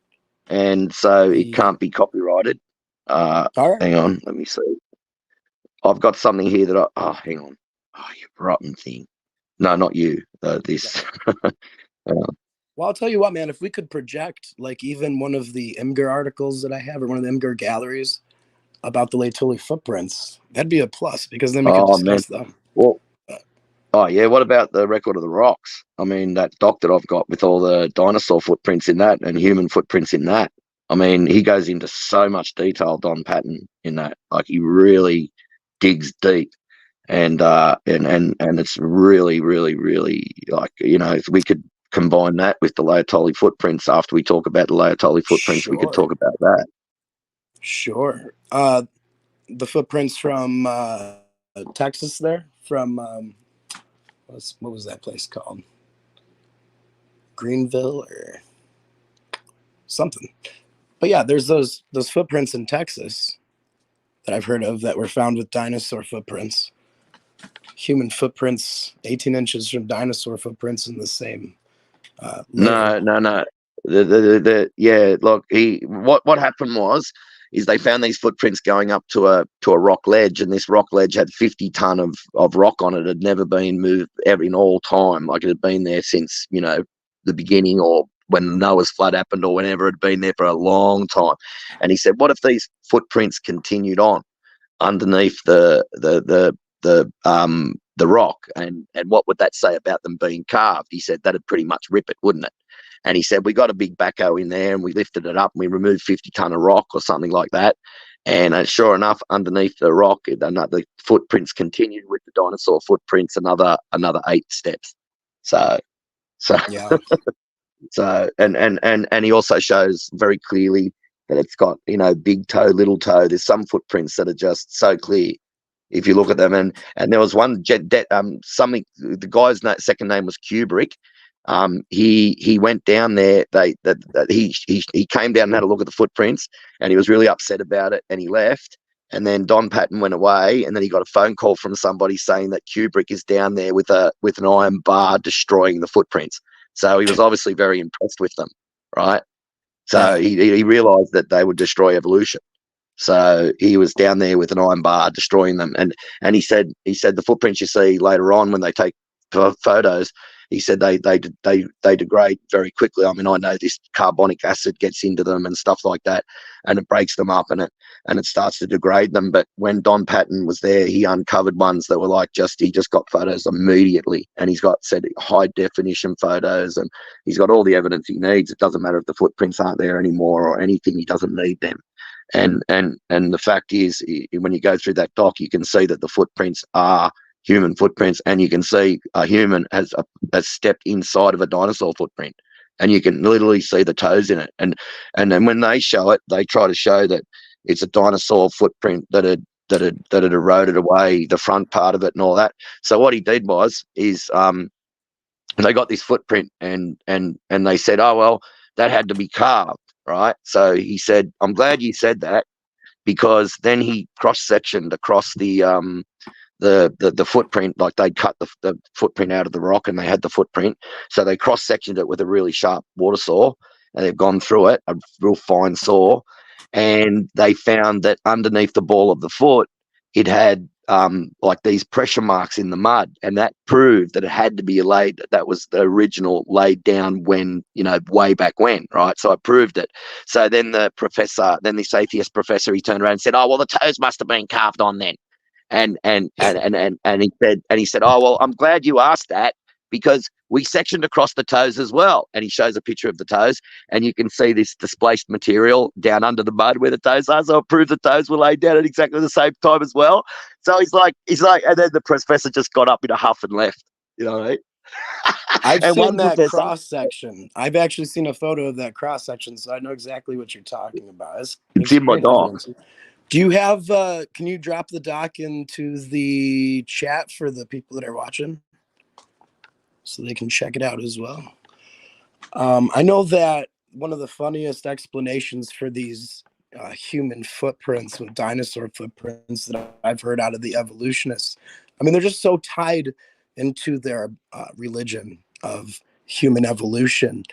and so it can't be copyrighted. All right. Hang on, let me see. I've got something here that hang on. Oh, you rotten thing. No, not you. This. Well, I'll tell you what, man, if we could project, like, even one of the Imgur articles that I have, or one of the Imgur galleries about the Lake Tully footprints, that'd be a plus, because then we could discuss them. Well, oh yeah, what about the record of the rocks? I mean, that doc that I've got with all the dinosaur footprints in that and human footprints in that. I mean, he goes into so much detail, Don Patton, in that. Like, he really digs deep, and it's really, really, really, like, if we could combine that with the Laetoli footprints after we talk about the Laetoli footprints, Sure. we could talk about that. Sure. The footprints from Texas there, from what was that place called? Greenville or something. But yeah, there's those footprints in Texas that I've heard of that were found with dinosaur footprints. Human footprints 18 inches from dinosaur footprints in the same layer. No. Yeah, look, what happened was, is they found these footprints going up to a rock ledge, and this rock ledge had 50 ton of rock on it. It had never been moved ever in all time. Like, it had been there since, you know, the beginning, or when Noah's flood happened, or whenever. It had been there for a long time. And he said, what if these footprints continued on underneath the rock, and what would that say about them being carved? He said that'd pretty much rip it, wouldn't it? And he said, we got a big backhoe in there and we lifted it up and we removed 50 ton of rock or something like that. And sure enough, underneath the rock, the footprints continued with the dinosaur footprints another 8 steps. So Yeah. so and he also shows very clearly that it's got, you know, big toe, little toe. There's some footprints that are just so clear if you look at them. And there was one something. The guy's second name was Kubrick. He went down there. He came down and had a look at the footprints, and he was really upset about it, and he left. And then Don Patton went away, and then he got a phone call from somebody saying that Kubrick is down there with an iron bar destroying the footprints. So he was obviously very impressed with them, right? So he realized that they would destroy evolution. So he was down there with an iron bar destroying them. And he said the footprints you see later on when they take photos, he said they degrade very quickly. I mean, I know this carbonic acid gets into them and stuff like that, and it breaks them up and it starts to degrade them. But when Don Patton was there, he uncovered ones that were like he just got photos immediately, and he's got high definition photos, and he's got all the evidence he needs. It doesn't matter if the footprints aren't there anymore or anything. He doesn't need them. And the fact is, when you go through that doc, you can see that the footprints are human footprints, and you can see a human has stepped inside of a dinosaur footprint, and you can literally see the toes in it. And then when they show it, they try to show that it's a dinosaur footprint that had eroded away the front part of it and all that. So what he did is they got this footprint, and they said, oh well, that had to be carved, right? So he said, I'm glad you said that, because then he cross-sectioned across the footprint. Like, they cut the footprint out of the rock, and they had the footprint, so they cross-sectioned it with a really sharp water saw, and they've gone through it, a real fine saw, and they found that underneath the ball of the foot, it had like these pressure marks in the mud, and that proved that it had to be that was the original laid down when, you know, way back when, right? So it proved it. So then this atheist professor, he turned around and said, oh well, the toes must have been carved on then. And he said, oh well, I'm glad you asked that, because we sectioned across the toes as well. And he shows a picture of the toes, and you can see this displaced material down under the mud where the toes are. So it proves the toes were laid down at exactly the same time as well. So he's like, and then the professor just got up in a huff and left. You know what I mean? I've seen that cross section. I've actually seen a photo of that cross section, so I know exactly what you're talking about. It's in my doc. Do you have? Can you drop the doc into the chat for the people that are watching, so they can check it out as well? I know that one of the funniest explanations for these human footprints with dinosaur footprints that I've heard out of the evolutionists, I mean, they're just so tied into their religion of human evolution,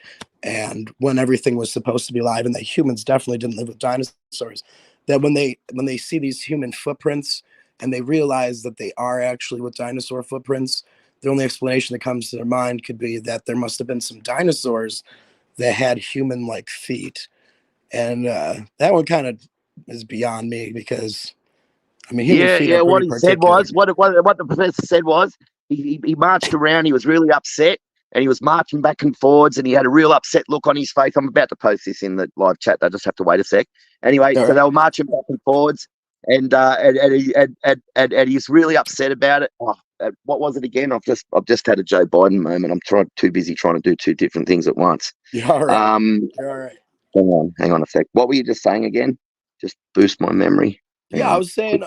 and when everything was supposed to be alive, and that humans definitely didn't live with dinosaurs, that when they see these human footprints and they realize that they are actually with dinosaur footprints, the only explanation that comes to their mind could be that there must have been some dinosaurs that had human-like feet. And that one kind of is beyond me, because, I mean, human feet are what he particular. said was, what the professor said was, he marched around, he was really upset, and he was marching back and forwards, and he had a real upset look on his face. I'm about to post this in the live chat. I just have to wait a sec. Anyway, so they were marching back and forwards, and he's really upset about it. Oh, what was it again? I've just had a Joe Biden moment. I'm too busy trying to do two different things at once. You're all right. You're all right. Hang on a sec. What were you just saying again? Just boost my memory. I was saying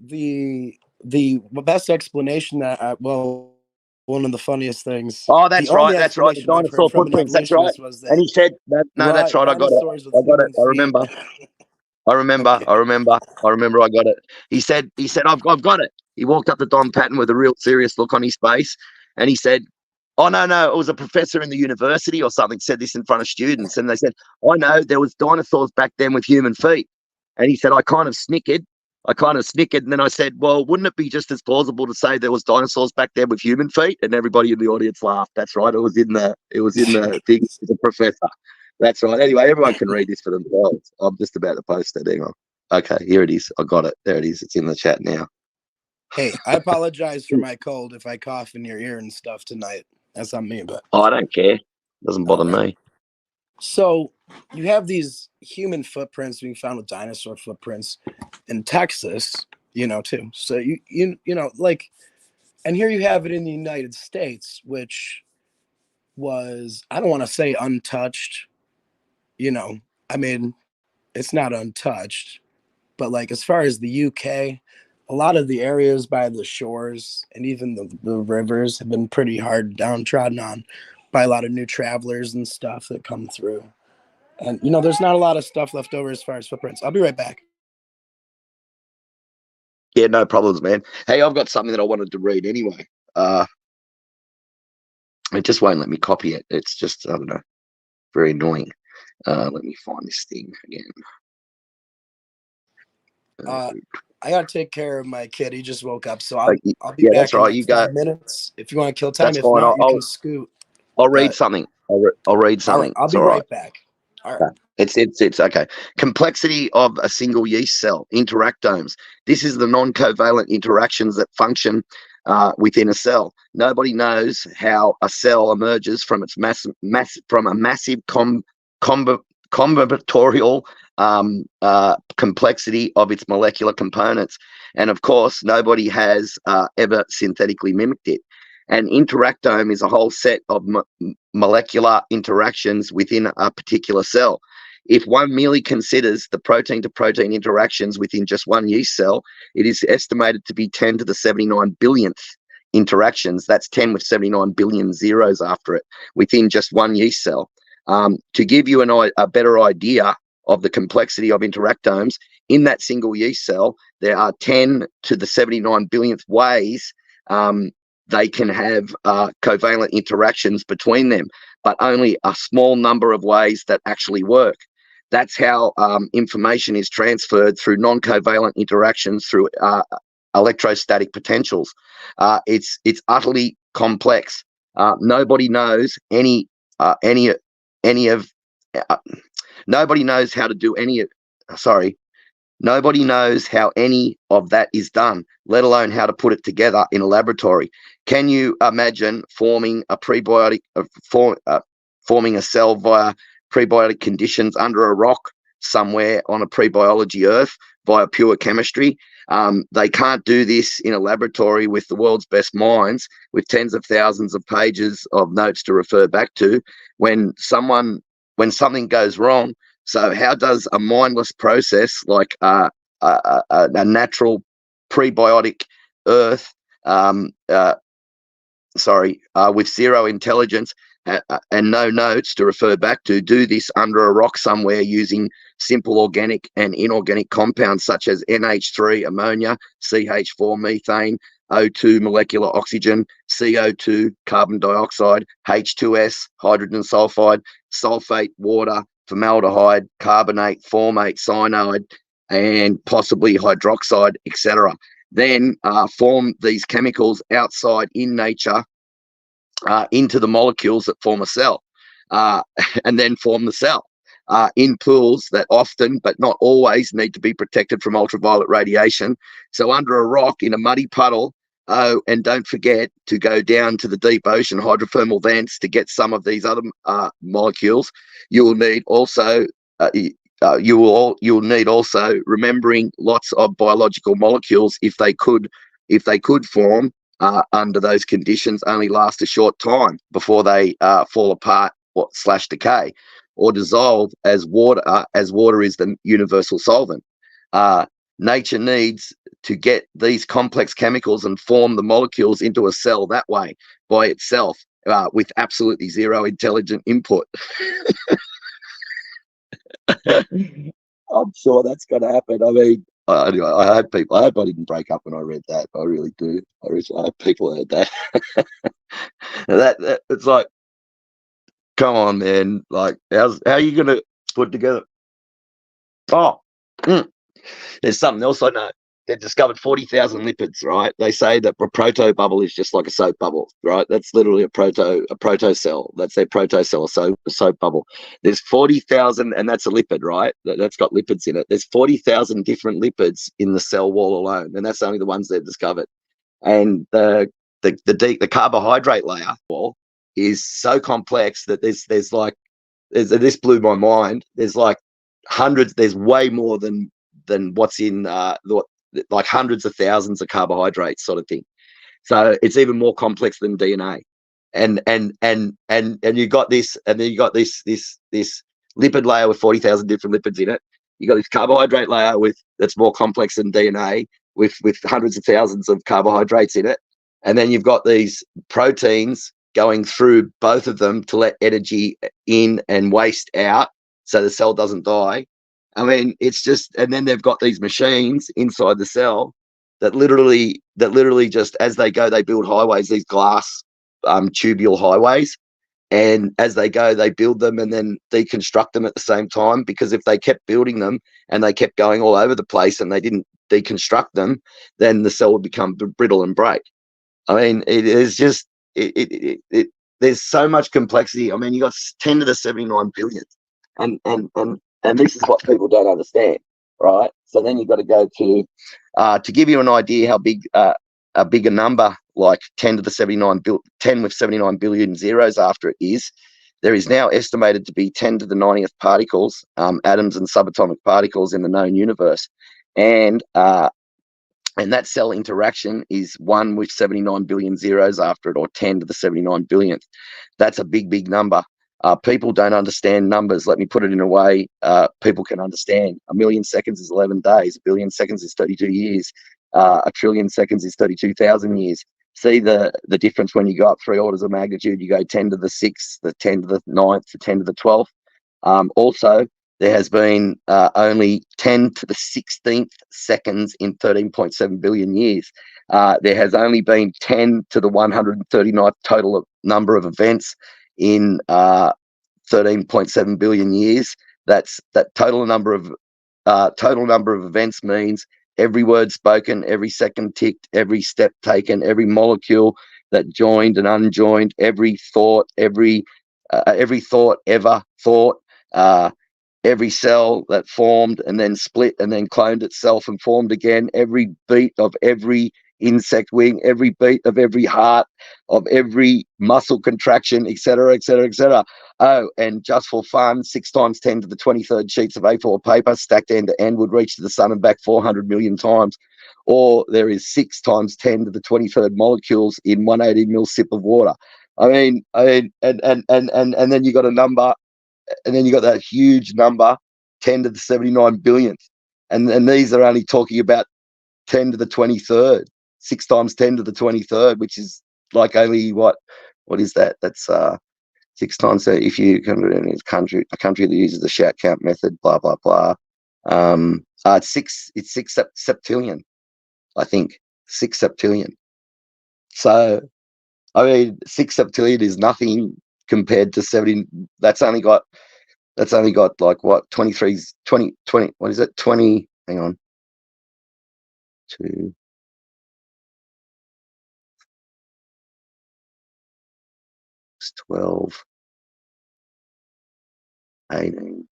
the best explanation that one of the funniest things. Oh, that's right. That's right. The dinosaur footprints. That's right. And he said, "No, that's right. I got it. I got it. I remember. I remember. I got it." He said, "I've got it." He walked up to Don Patton with a real serious look on his face, and he said, "Oh no, it was a professor in the university or something said this in front of students, and they said, I know there was dinosaurs back then with human feet." And he said, I kind of snickered. And then I said, well, wouldn't it be just as plausible to say there was dinosaurs back there with human feet? And everybody in the audience laughed. That's right. It was in the thing. The professor. That's right. Anyway, everyone can read this for themselves. I'm just about to post it. Hang on. Okay, here it is. I got it. There it is. It's in the chat now. Hey, I apologize for my cold if I cough in your ear and stuff tonight. That's on me, but I don't care. Doesn't bother me. So you have these human footprints being found with dinosaur footprints in Texas, too. So you know, like, and here you have it in the United States, which was, I don't want to say untouched, I mean, it's not untouched, but like as far as the UK, a lot of the areas by the shores and even the rivers have been pretty hard downtrodden on by a lot of new travelers and stuff that come through. And, there's not a lot of stuff left over as far as footprints. I'll be right back. Yeah, no problems, man. Hey, I've got something that I wanted to read anyway. It just won't let me copy it. It's just, I don't know, very annoying. Let me find this thing again. I gotta take care of my kid. He just woke up, so I'll be back that's in right. like You go. 5 minutes if you want to kill time. That's If fine. not, you can scoot. I'll read something. I'll read something. I'll be right back. All right. It's okay. Complexity of a single yeast cell, interactomes. This is the non-covalent interactions that function within a cell. Nobody knows how a cell emerges from its massive combinatorial complexity of its molecular components. And of course, nobody has ever synthetically mimicked it. An interactome is a whole set of molecular interactions within a particular cell. If one merely considers the protein-to-protein interactions within just one yeast cell, it is estimated to be 10 to the 79 billionth interactions. That's 10 with 79 billion zeros after it within just one yeast cell. To give you a better idea of the complexity of interactomes, in that single yeast cell, there are 10 to the 79 billionth ways they can have covalent interactions between them, but only a small number of ways that actually work. That's how information is transferred through non-covalent interactions through electrostatic potentials. It's utterly complex. Nobody knows nobody knows how to do nobody knows how any of that is done, let alone how to put it together in a laboratory. Can you imagine forming a prebiotic, forming a cell via prebiotic conditions under a rock somewhere on a prebiology Earth via pure chemistry? They can't do this in a laboratory with the world's best minds, with tens of thousands of pages of notes to refer back to when something goes wrong. So how does a mindless process like a natural prebiotic Earth, with zero intelligence and no notes to refer back to, do this under a rock somewhere using simple organic and inorganic compounds such as NH3, ammonia, CH4, methane, O2, molecular oxygen, CO2, carbon dioxide, H2S, hydrogen sulfide, sulfate, water, formaldehyde, carbonate, formate, cyanide, and possibly hydroxide, etc. Then form these chemicals outside in nature into the molecules that form a cell, and then form the cell in pools that often, but not always, need to be protected from ultraviolet radiation. So under a rock in a muddy puddle, and don't forget to go down to the deep ocean hydrothermal vents to get some of these other molecules. You will need also you'll need also remembering lots of biological molecules, if they could form under those conditions, only last a short time before they fall apart or decay or dissolve as water is the universal solvent. Nature needs to get these complex chemicals and form the molecules into a cell that way by itself, with absolutely zero intelligent input. I'm sure that's going to happen. I mean, anyway, I hope I didn't break up when I read that. I really do. I hope people heard that. that it's like, come on, man. Like, how are you going to put together? Oh, There's something else I know. They've discovered 40,000 lipids, right? They say that a proto bubble is just like a soap bubble, right? That's literally a proto cell. That's their proto cell, a soap bubble. There's 40,000, and that's a lipid, right? That's got lipids in it. There's 40,000 different lipids in the cell wall alone, and that's only the ones they've discovered. And the carbohydrate layer wall is so complex that this blew my mind. There's like hundreds. There's way more than what's in like hundreds of thousands of carbohydrates, sort of thing. So it's even more complex than DNA. And you got this, and then you got this lipid layer with 40,000 different lipids in it. You got this carbohydrate layer that's more complex than DNA, with hundreds of thousands of carbohydrates in it. And then you've got these proteins going through both of them to let energy in and waste out, so the cell doesn't die. I mean, it's just, and then they've got these machines inside the cell that literally just, as they go, they build highways, these glass tubule highways. And as they go, they build them and then deconstruct them at the same time, because if they kept building them and they kept going all over the place and they didn't deconstruct them, then the cell would become brittle and break. I mean, it is just, there's so much complexity. I mean, you got 10 to the 79 billion. And this is what people don't understand, right? So then you've got to go to give you an idea how big a bigger number, like 10 to the 79 10 with 79 billion zeros after it is. There is now estimated to be 10 to the 90th particles, atoms and subatomic particles in the known universe, and that cell interaction is 1 with 79 billion zeros after it, or 10 to the 79 billionth. That's a big number. People don't understand numbers. Let me put it in a way people can understand. 1 million seconds is 11 days. 1 billion seconds is 32 years. 1 trillion seconds is 32,000 years. See the difference when you go up 3 orders of magnitude. You go 10 to the 6th, the 10 to the 9th, the 10 to the 12th. Also, there has been only 10 to the 16th seconds in 13.7 billion years. There has only been 10 to the 139th total number of events in 13.7 billion years. That total number of events means every word spoken, every second ticked, every step taken, every molecule that joined and unjoined, every thought thought ever thought, every cell that formed and then split and then cloned itself and formed again, every beat of every insect wing, every beat of every heart, of every muscle contraction, etc., etc., etc. Oh, and just for fun, 6 times 10 to the 23rd sheets of A4 paper stacked end to end would reach to the sun and back 400 million times. Or there is 6 times 10 to the 23rd molecules in 180 ml sip of water. I mean, and then you got a number, and then you got that huge number, 10 to the 79 billionth. And these are only talking about 10 to the 23rd. 6 times 10 to the 23rd, which is like only what is that? That's 6 times. So if you come to a country that uses the shout count method, blah blah blah. It's 6 septillion, I think. 6 septillion. So I mean, 6 septillion is nothing compared to 70. That's only got like what, 20, what is it? 20, hang on. 2 12, 18,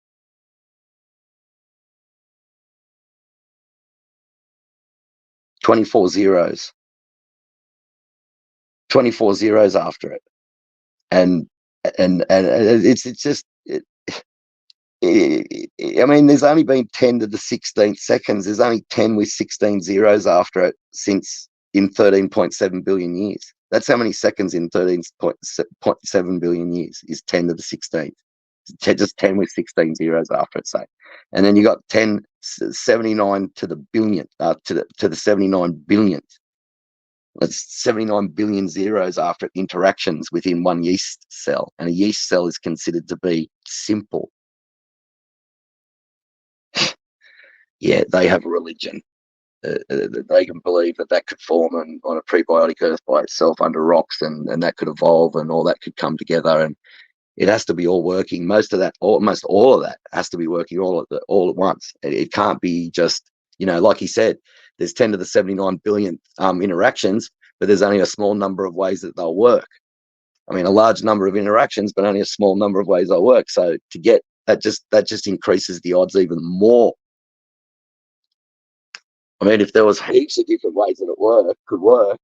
24 zeros. 24 zeros after it. And it's just, I mean, there's only been 10 to the 16th seconds. There's only 10 with 16 zeros after it since in 13.7 billion years. That's how many seconds in 13.7 billion years is 10 to the 16th. Just 10 with 16 zeros after it, say. And then you got 79 to the billionth, to the 79 billionth. That's 79 billion zeros after interactions within one yeast cell. And a yeast cell is considered to be simple. Yeah, they have a religion. They can believe that could form on a prebiotic earth by itself under rocks, and that could evolve, and all that could come together, and it has to be all working. Almost all of that has to be working all at once. It can't be just Like he said, there's 10 to the 79 billion interactions, but there's only a small number of ways that they'll work. I mean, a large number of interactions, but only a small number of ways they'll work. So to get that just increases the odds even more. I mean, if there was heaps of different ways that it could work,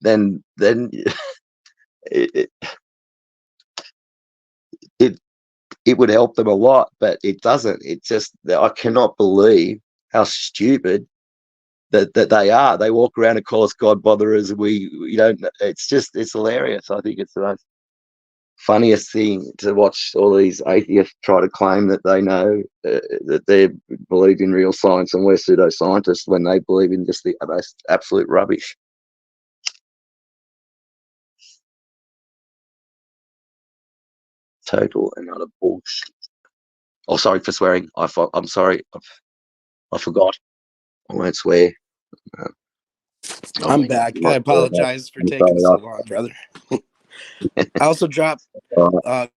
then it it it would help them a lot, but it doesn't. It's just I cannot believe how stupid that they are. They walk around and call us God botherers. It's hilarious. I think it's the most funniest thing to watch all these atheists try to claim that they know that they believe in real science and we're pseudoscientists when they believe in just the most absolute rubbish. Total and utter bullshit. Oh, sorry for swearing. I'm sorry. I forgot. I won't swear. I'm back. I apologize for taking so long, brother. I also dropped a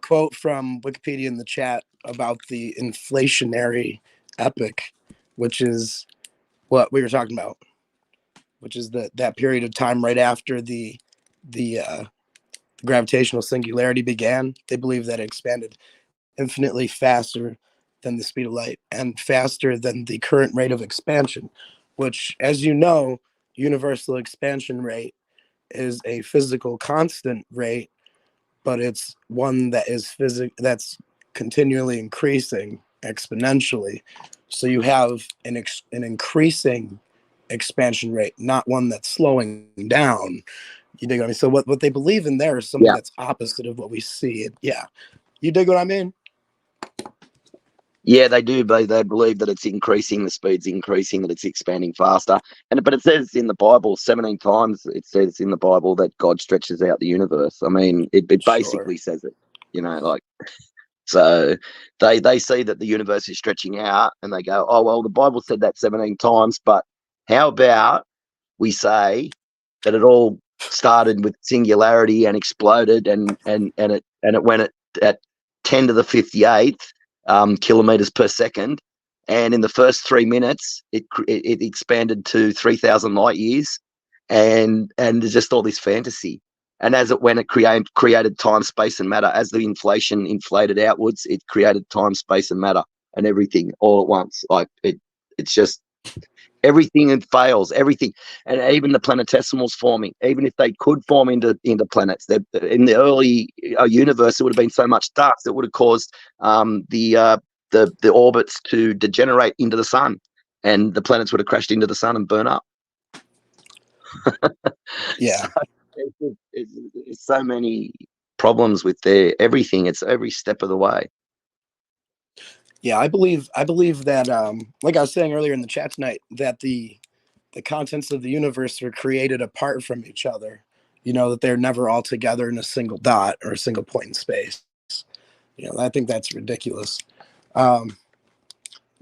quote from Wikipedia in the chat about the inflationary epoch, which is what we were talking about, which is that period of time right after the gravitational singularity began. They believe that it expanded infinitely faster than the speed of light and faster than the current rate of expansion, which, as you know, universal expansion rate is a physical constant rate, but it's one that is that's continually increasing exponentially. So you have an increasing expansion rate, not one that's slowing down. You dig what I mean? So what they believe in there is something that's opposite of what we see. Yeah. You dig what I mean? Yeah, they do. They believe that it's increasing, the speed's increasing, that it's expanding faster. But it says in the Bible 17 times. It says in the Bible that God stretches out the universe. I mean, it basically says it. So they see that the universe is stretching out, and they go, "Oh well, the Bible said that 17 times." But how about we say that it all started with singularity and exploded, and it went at 10 to the 58th kilometers per second, and in the first 3 minutes it expanded to 3,000 light years, and there's just all this fantasy. And as it went, it created time, space, and matter. As the inflation inflated outwards, it created time, space, and matter, and everything all at once. It's just everything fails, everything, and even the planetesimals forming. Even if they could form into planets, in the early universe, it would have been so much dust that would have caused the orbits to degenerate into the sun, and the planets would have crashed into the sun and burn up. Yeah. So it's so many problems with everything. It's every step of the way. Yeah, I believe that, like I was saying earlier in the chat tonight, that the contents of the universe were created apart from each other. That they're never all together in a single dot or a single point in space. I think that's ridiculous. I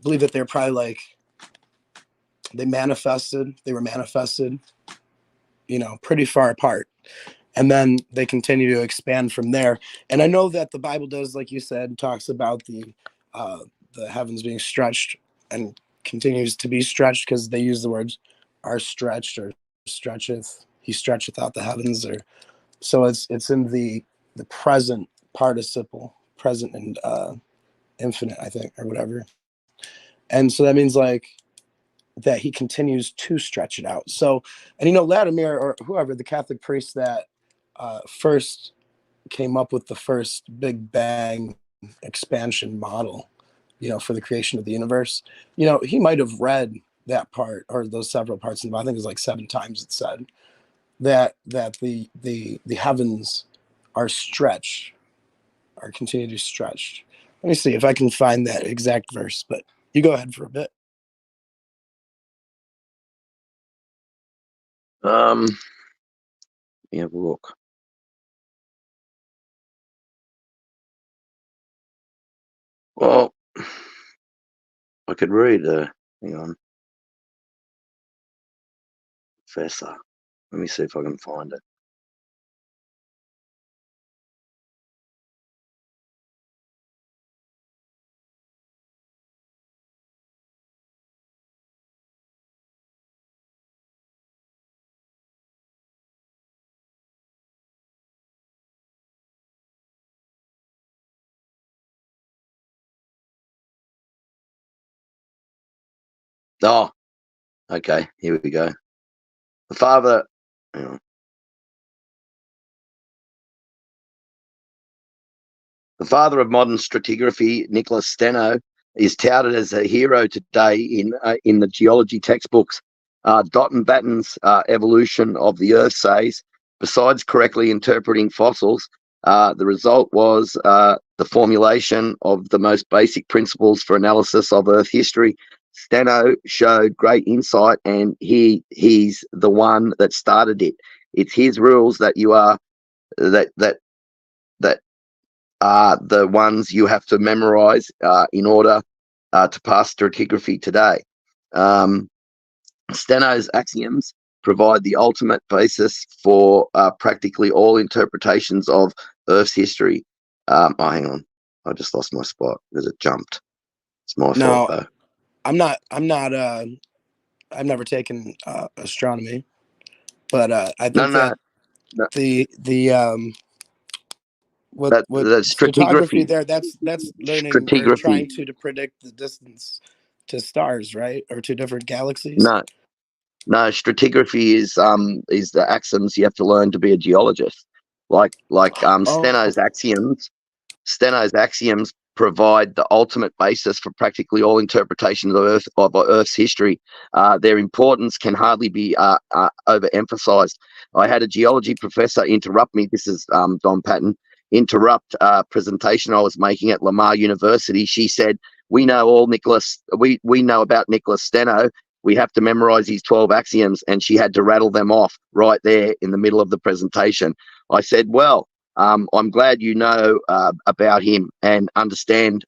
believe that they're probably like they were manifested, pretty far apart. And then they continue to expand from there. And I know that the Bible does, like you said, talks about the heavens being stretched and continues to be stretched, because they use the words are stretched or stretcheth. He stretcheth out the heavens, or so it's in the present participle, present and infinite, I think, or whatever. And so that means like that he continues to stretch it out. So, and Latimer or whoever, the Catholic priest that first came up with the first Big Bang expansion model, for the creation of the universe, he might have read that part or those several parts in the Bible. I think it was like 7 times it said that the heavens are stretched, are continually stretched. Let me see if I can find that exact verse, but you go ahead for a bit. Let me have a look. Well, I could read. Hang on, Professor. Let me see if I can find it. Oh, okay. Here we go. The father. Hang on. The father of modern stratigraphy, Nicholas Steno, is touted as a hero today in the geology textbooks. Dot Batten's evolution of the Earth says, besides correctly interpreting fossils, the result was the formulation of the most basic principles for analysis of Earth history. Steno showed great insight, and he's the one that started it. It's his rules that you are that that that are the ones you have to memorize in order to pass stratigraphy today. Steno's axioms provide the ultimate basis for practically all interpretations of Earth's history. Oh, hang on. I just lost my spot because it jumped. It's my fault, though. I'm not. I've never taken astronomy, but I think No. the what Stratigraphy. photography there, that's learning or Stratigraphy. trying to predict the distance to stars, right, or to different galaxies. No, stratigraphy is the axioms you have to learn to be a geologist. Like Steno's axioms. Steno's axioms provide the ultimate basis for practically all interpretations of Earth's history. Their importance can hardly be overemphasized. I had a geology professor interrupt me. This is Don Patton. Interrupt a presentation I was making at Lamar University. She said, "We know all Nicholas. We know about Nicholas Steno. We have to memorize his 12 axioms," and she had to rattle them off right there in the middle of the presentation. I said, "Well, I'm glad you know about him and understand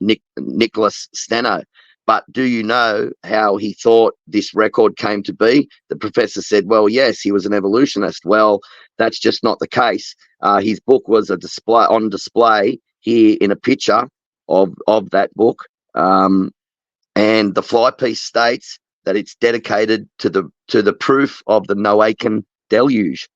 Nicholas Steno, but do you know how he thought this record came to be?" The professor said, "Well, yes, he was an evolutionist." Well, that's just not the case. His book was on display here in a picture of that book, and the fly piece states that it's dedicated to the proof of the Noachian deluge.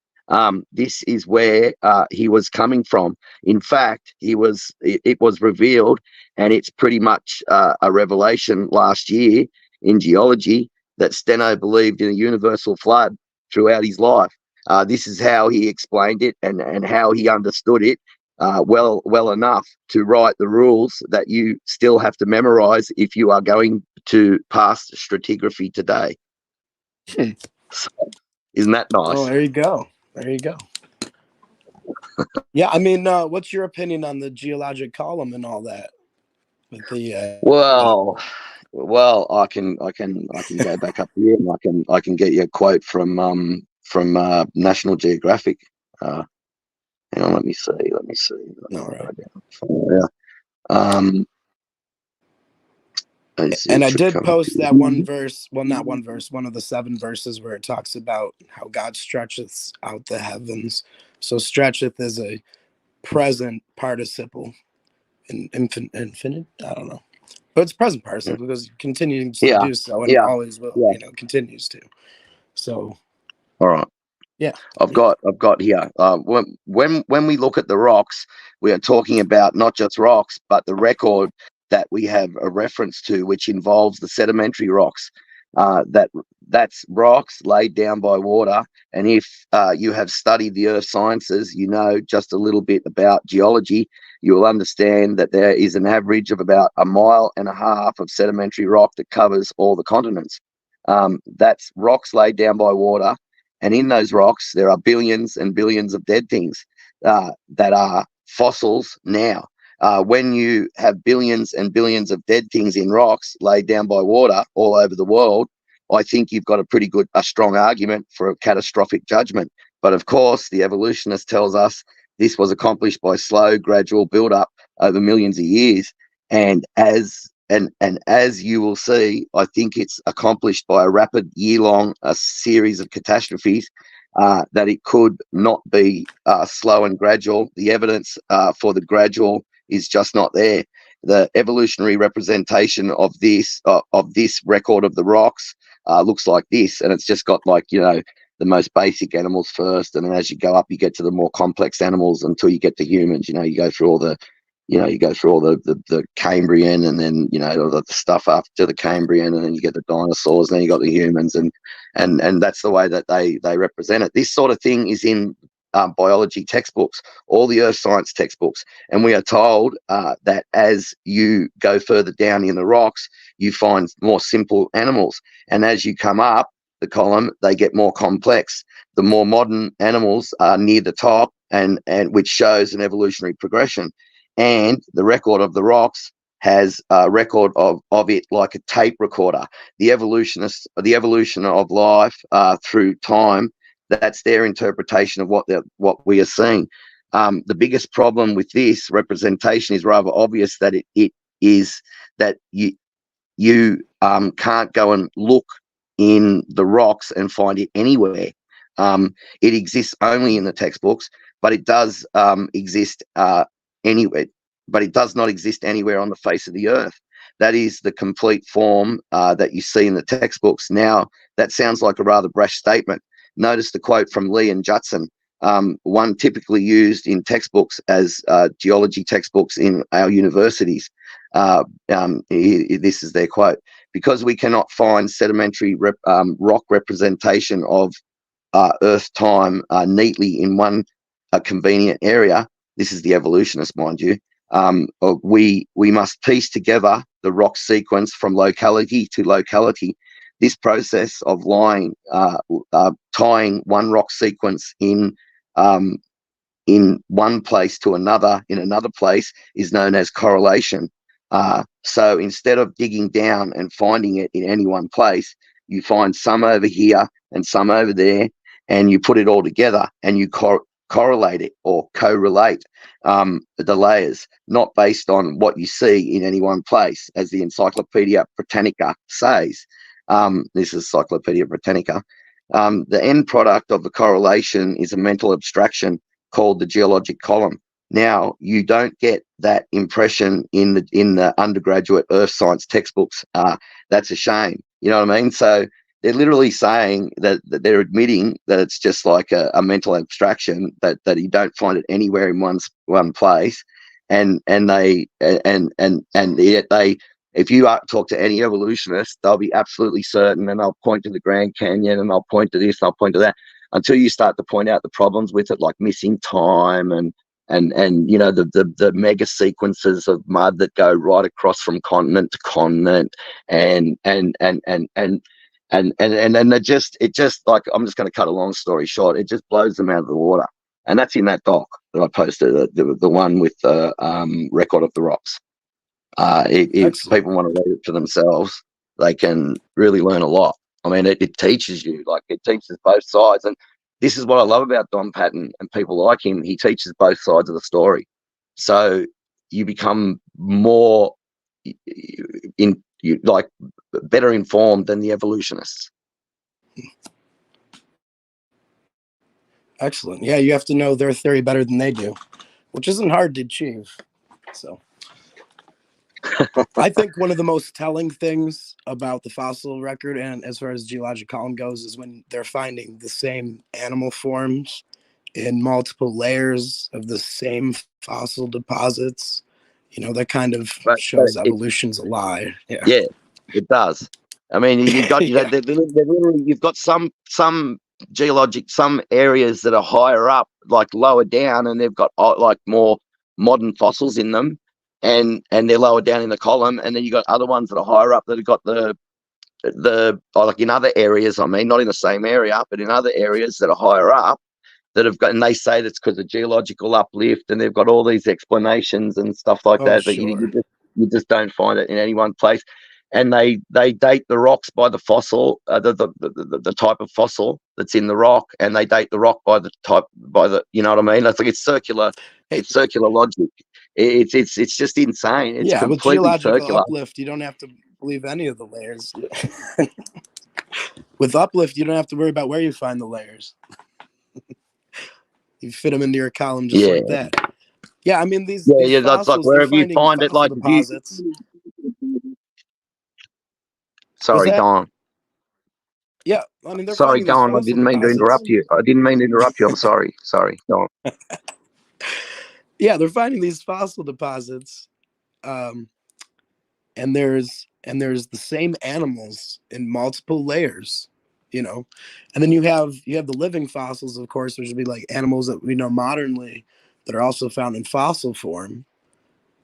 This is where he was coming from. In fact, it was revealed, and it's pretty much a revelation last year in geology, that Steno believed in a universal flood throughout his life. This is how he explained it and how he understood it well enough to write the rules that you still have to memorize if you are going to pass stratigraphy today. So, isn't that nice? Oh, there you go. There you go. Yeah, I mean, what's your opinion on the geologic column and all that? With the well, I can go back up here and I can get you a quote from National Geographic. Hang on, let me see. All right. Yeah. And I did post that one verse. Well, not one verse. One of the 7 verses where it talks about how God stretcheth out the heavens. So stretcheth is a present participle. Infinite. I don't know, but it's present participle because continuing to do so and always will. Continues to. So. All right. Yeah, I've got here. When we look at the rocks, we are talking about not just rocks, but the record that we have a reference to, which involves the sedimentary rocks. That's rocks laid down by water. And if you have studied the earth sciences, you know just a little bit about geology, you will understand that there is an average of about 1.5 miles of sedimentary rock that covers all the continents. That's rocks laid down by water. And in those rocks, there are billions and billions of dead things that are fossils now. When you have billions and billions of dead things in rocks laid down by water all over the world, I think you've got a strong argument for a catastrophic judgment. But of course, the evolutionist tells us this was accomplished by slow, gradual build-up over millions of years. And as you will see, I think it's accomplished by a rapid year-long series of catastrophes, that it could not be slow and gradual. The evidence for the gradual is just not there. The evolutionary representation of this record of the rocks looks like this, and it's just got the most basic animals first, and then as you go up, you get to the more complex animals until you get to humans. You go through all the you go through all the Cambrian, and then all the stuff after the Cambrian, and then you get the dinosaurs, and then you got the humans, and that's the way that they represent it. This sort of thing is in biology textbooks, all the earth science textbooks, and we are told that as you go further down in the rocks, you find more simple animals, and as you come up the column, they get more complex. The more modern animals are near the top, and which shows an evolutionary progression. And the record of the rocks has a record of it like a tape recorder. The evolution of life through time, that's their interpretation of what we are seeing. The biggest problem with this representation is rather obvious, that it is that you can't go and look in the rocks and find it anywhere. It exists only in the textbooks, but it does exist anywhere. But it does not exist anywhere on the face of the earth. That is the complete form that you see in the textbooks. Now, that sounds like a rather brash statement. Notice the quote from Lee and Judson, one typically used in textbooks as geology textbooks in our universities. This is their quote: "Because we cannot find sedimentary rock representation of Earth time neatly in one convenient area," this is the evolutionist, mind you, we must piece together the rock sequence from locality to locality. This process of tying one rock sequence in one place to another in another place is known as correlation. So instead of digging down and finding it in any one place, you find some over here and some over there, and you put it all together, and you correlate it or correlate the layers, not based on what you see in any one place, as the Encyclopedia Britannica says. This is Encyclopedia Britannica. The end product of the correlation is a mental abstraction called the geologic column. Now, you don't get that impression in the undergraduate earth science textbooks. That's a shame. You know what I mean? So they're literally saying that they're admitting that it's just like a mental abstraction, that you don't find it anywhere in one place, and yet they, if you talk to any evolutionist, they'll be absolutely certain, and they'll point to the Grand Canyon, and they'll point to this, they'll point to that, until you start to point out the problems with it, like missing time and the mega sequences of mud that go right across from continent to continent, and then it just like, I'm just going to cut a long story short, it just blows them out of the water. And that's in that doc that I posted, the one with the record of the rocks. If people want to read it for themselves, they can really learn a lot. I mean, it teaches you, like, it teaches both sides. And this is what I love about Don Patton and people like him. He teaches both sides of the story. So you become more better informed than the evolutionists. Excellent. Yeah, you have to know their theory better than they do, which isn't hard to achieve. So I think one of the most telling things about the fossil record, and as far as geologic column goes, is when they're finding the same animal forms in multiple layers of the same fossil deposits. That kind of shows evolution's a lie. Yeah, it does. I mean, you've got you've got some geologic, some areas that are higher up, like lower down, and they've got like more modern fossils in them, and they're lower down in the column. And then you got other ones that are higher up that have got the like in other areas. I mean, not in the same area, but in other areas that are higher up, that have got, and they say that's because of geological uplift, and they've got all these explanations and stuff like that. But sure. you just don't find it in any one place. And they date the rocks by the fossil, the type of fossil that's in the rock, and they date the rock by the type, you know what I mean? That's like, it's circular. It's circular logic. It's just insane. It's with completely geological circular. uplift, you don't have to believe any of the layers. With uplift, you don't have to worry about where you find the layers. You fit them into your column just like that. Yeah, I mean, these that's fossils, like wherever you find it, like deposits. Sorry, go on. Yeah, I mean, they're sorry, go on. I didn't mean to interrupt you. I'm sorry. Go on. Yeah, they're finding these fossil deposits, um, and there's the same animals in multiple layers, you know. And then you have the living fossils, of course, which would be like animals that we know modernly that are also found in fossil form,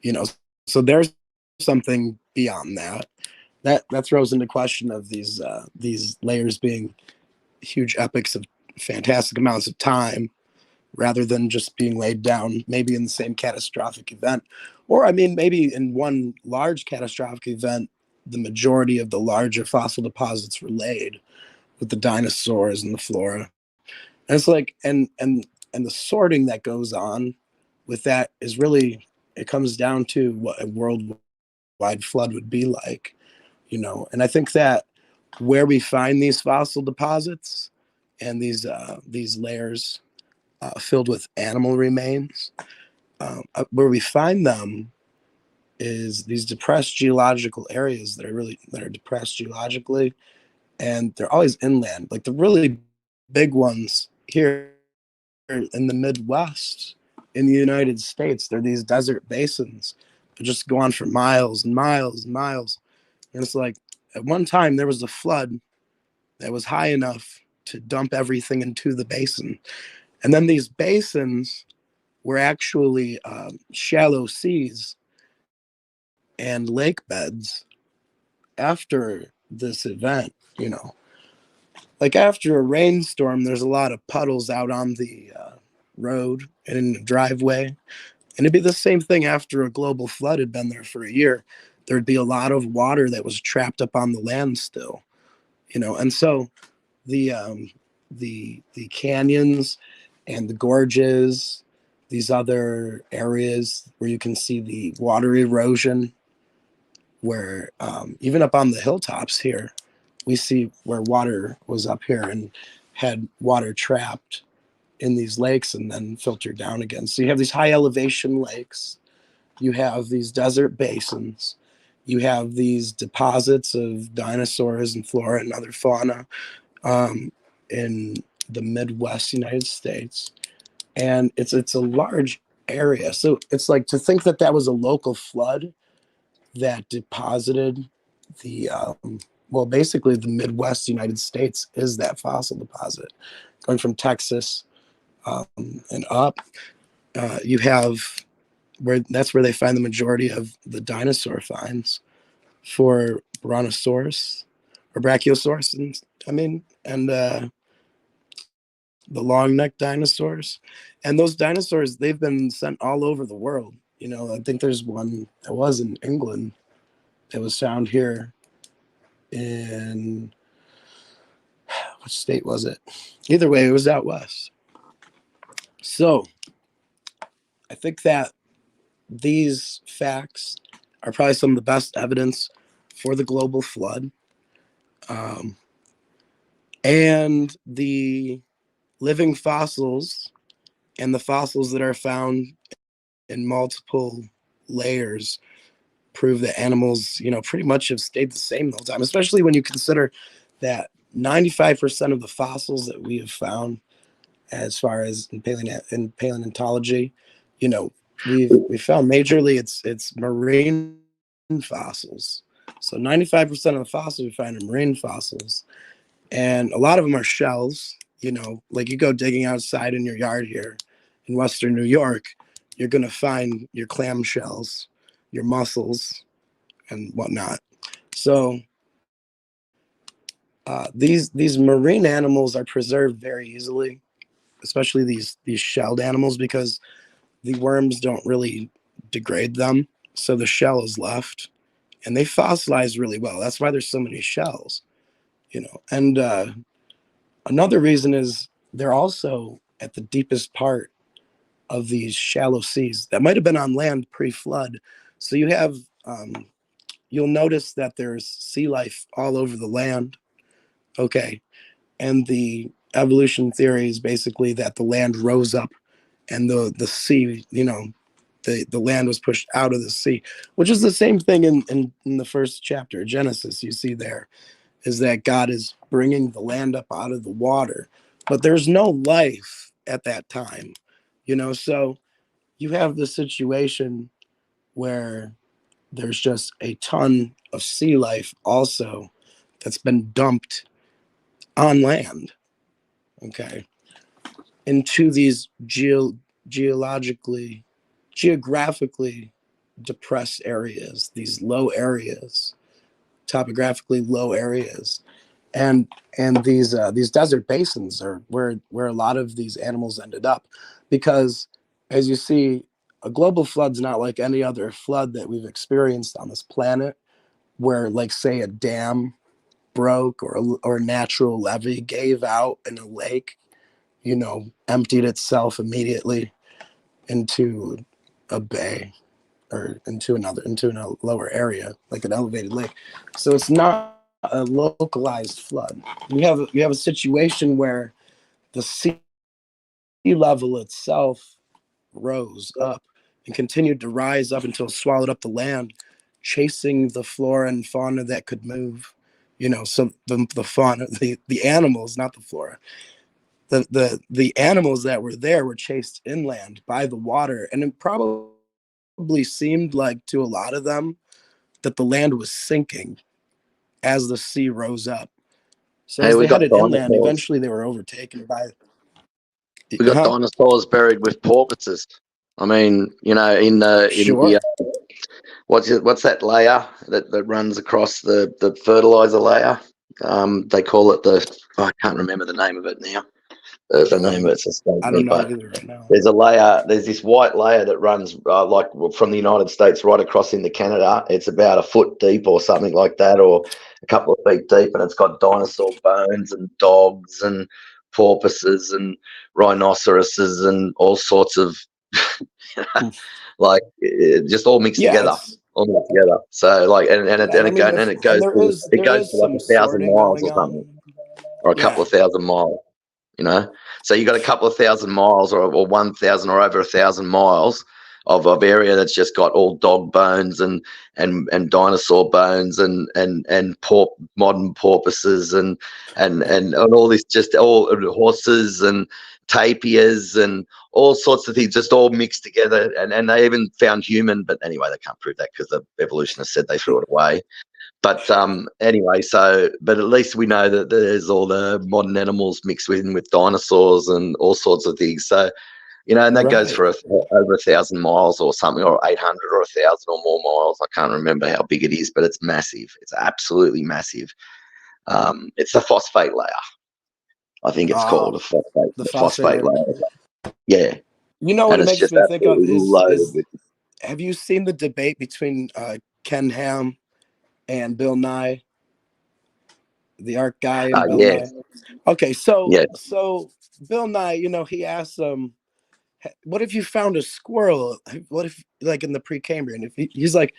you know. So there's something beyond that. That throws into question of these layers being huge epics of fantastic amounts of time rather than just being laid down maybe in the same catastrophic event. Or, I mean, maybe in one large catastrophic event, the majority of the larger fossil deposits were laid with the dinosaurs and the flora. And it's like, and the sorting that goes on with that is really, it comes down to what a worldwide flood would be like, you know. And I think that where we find these fossil deposits and these layers filled with animal remains, where we find them is these depressed geological areas that are depressed geologically, and they're always inland. Like the really big ones here in the Midwest in the United States, they're these desert basins that just go on for miles and miles and miles. And it's like at one time there was a flood that was high enough to dump everything into the basin. And then these basins were actually shallow seas and lake beds after this event, you know. Like after a rainstorm, there's a lot of puddles out on the road and in the driveway. And it'd be the same thing after a global flood had been there for a year. There'd be a lot of water that was trapped up on the land still, you know. And so the the canyons and the gorges, these other areas where you can see the water erosion, where even up on the hilltops here, we see where water was up here and had water trapped in these lakes and then filtered down again. So you have these high elevation lakes, you have these desert basins, you have these deposits of dinosaurs and flora and other fauna in the Midwest United States, and it's a large area. So it's like to think that that was a local flood that deposited the well, basically the Midwest United States is that fossil deposit going from Texas and up. You have where that's where they find the majority of the dinosaur finds for Brontosaurus or Brachiosaurus, and the long necked dinosaurs. And those dinosaurs, they've been sent all over the world. You know, I think there's one that was in England that was found here in what state was it? Either way, it was out west. So I think that these facts are probably some of the best evidence for the global flood. Um, and the living fossils and the fossils that are found in multiple layers prove that animals, you know, pretty much have stayed the same the whole time, especially when you consider that 95% of the fossils that we have found as far as in paleontology, you know, we found majorly it's marine fossils. So 95% of the fossils we find are marine fossils, and a lot of them are shells. You know, like you go digging outside in your yard here in Western New York, you're gonna find your clam shells, your mussels, and whatnot. So these marine animals are preserved very easily, especially these shelled animals, because the worms don't really degrade them, so the shell is left, and they fossilize really well. That's why there's so many shells, you know. And another reason is they're also at the deepest part of these shallow seas that might have been on land pre-flood. So you have you'll notice that there's sea life all over the land. Okay, and the evolution theory is basically that the land rose up and the sea, you know, the land was pushed out of the sea, which is the same thing in the first chapter, Genesis. You see there is that God is bringing the land up out of the water, but there's no life at that time, you know. So you have the situation where there's just a ton of sea life also that's been dumped on land, okay, into these geographically depressed areas, these low areas, topographically low areas, and these desert basins are where a lot of these animals ended up, because as you see, a global flood's not like any other flood that we've experienced on this planet, where, like, say, a dam broke, or a natural levee gave out in a lake, emptied itself immediately into a bay, or into a lower area, like an elevated lake. So it's not a localized flood. You have a situation where the sea level itself rose up and continued to rise up until it swallowed up the land, chasing the flora and fauna that could move. So the fauna, the animals, not the flora. The animals that were there were chased inland by the water, and it probably seemed like to a lot of them that the land was sinking as the sea rose up. So Hey, as we they got headed inland, dinosaurs. eventually they were overtaken by. We got dinosaurs buried with porpoises. I mean, in the Sure. what's that layer that runs across the fertilizer layer? They call it I can't remember the name of it now. The name of it's escaped I me, don't know but either right now. there's a layer. There's this white layer that runs like from the United States right across into Canada. It's about a foot deep or something like that, or a couple of feet deep, and it's got dinosaur bones and dogs and porpoises and rhinoceroses and all sorts of like just all mixed Yeah, together. All mixed together. So like, and right. I mean, it and goes there for is like some 1,000 sorting miles going or something, on. or a couple Yeah, of thousand miles. So you got a couple of thousand miles, or 1,000, or over 1,000 miles of area that's just got all dog bones and dinosaur bones and modern porpoises and all this, just all horses and tapirs and all sorts of things, just all mixed together. And they even found human, but anyway, they can't prove that because the evolutionists said they threw it away. But anyway, but at least we know that there's all the modern animals mixed with dinosaurs and all sorts of things. So, and that goes right. for over 1,000 miles or something, or 800 or 1,000 or more miles. I can't remember how big it is, but it's massive. It's absolutely massive. It's the phosphate layer. I think it's called The the phosphate phosphate layer. layer. Yeah, You know what and it it's makes just me think of absolutely loaded is with. have you seen the debate between Ken Ham and Bill Nye, the art guy, and Bill Yeah, Nye? Okay, so yeah. Bill Nye, he asked him, what if you found a squirrel? What if, like, in the Precambrian? If he's like,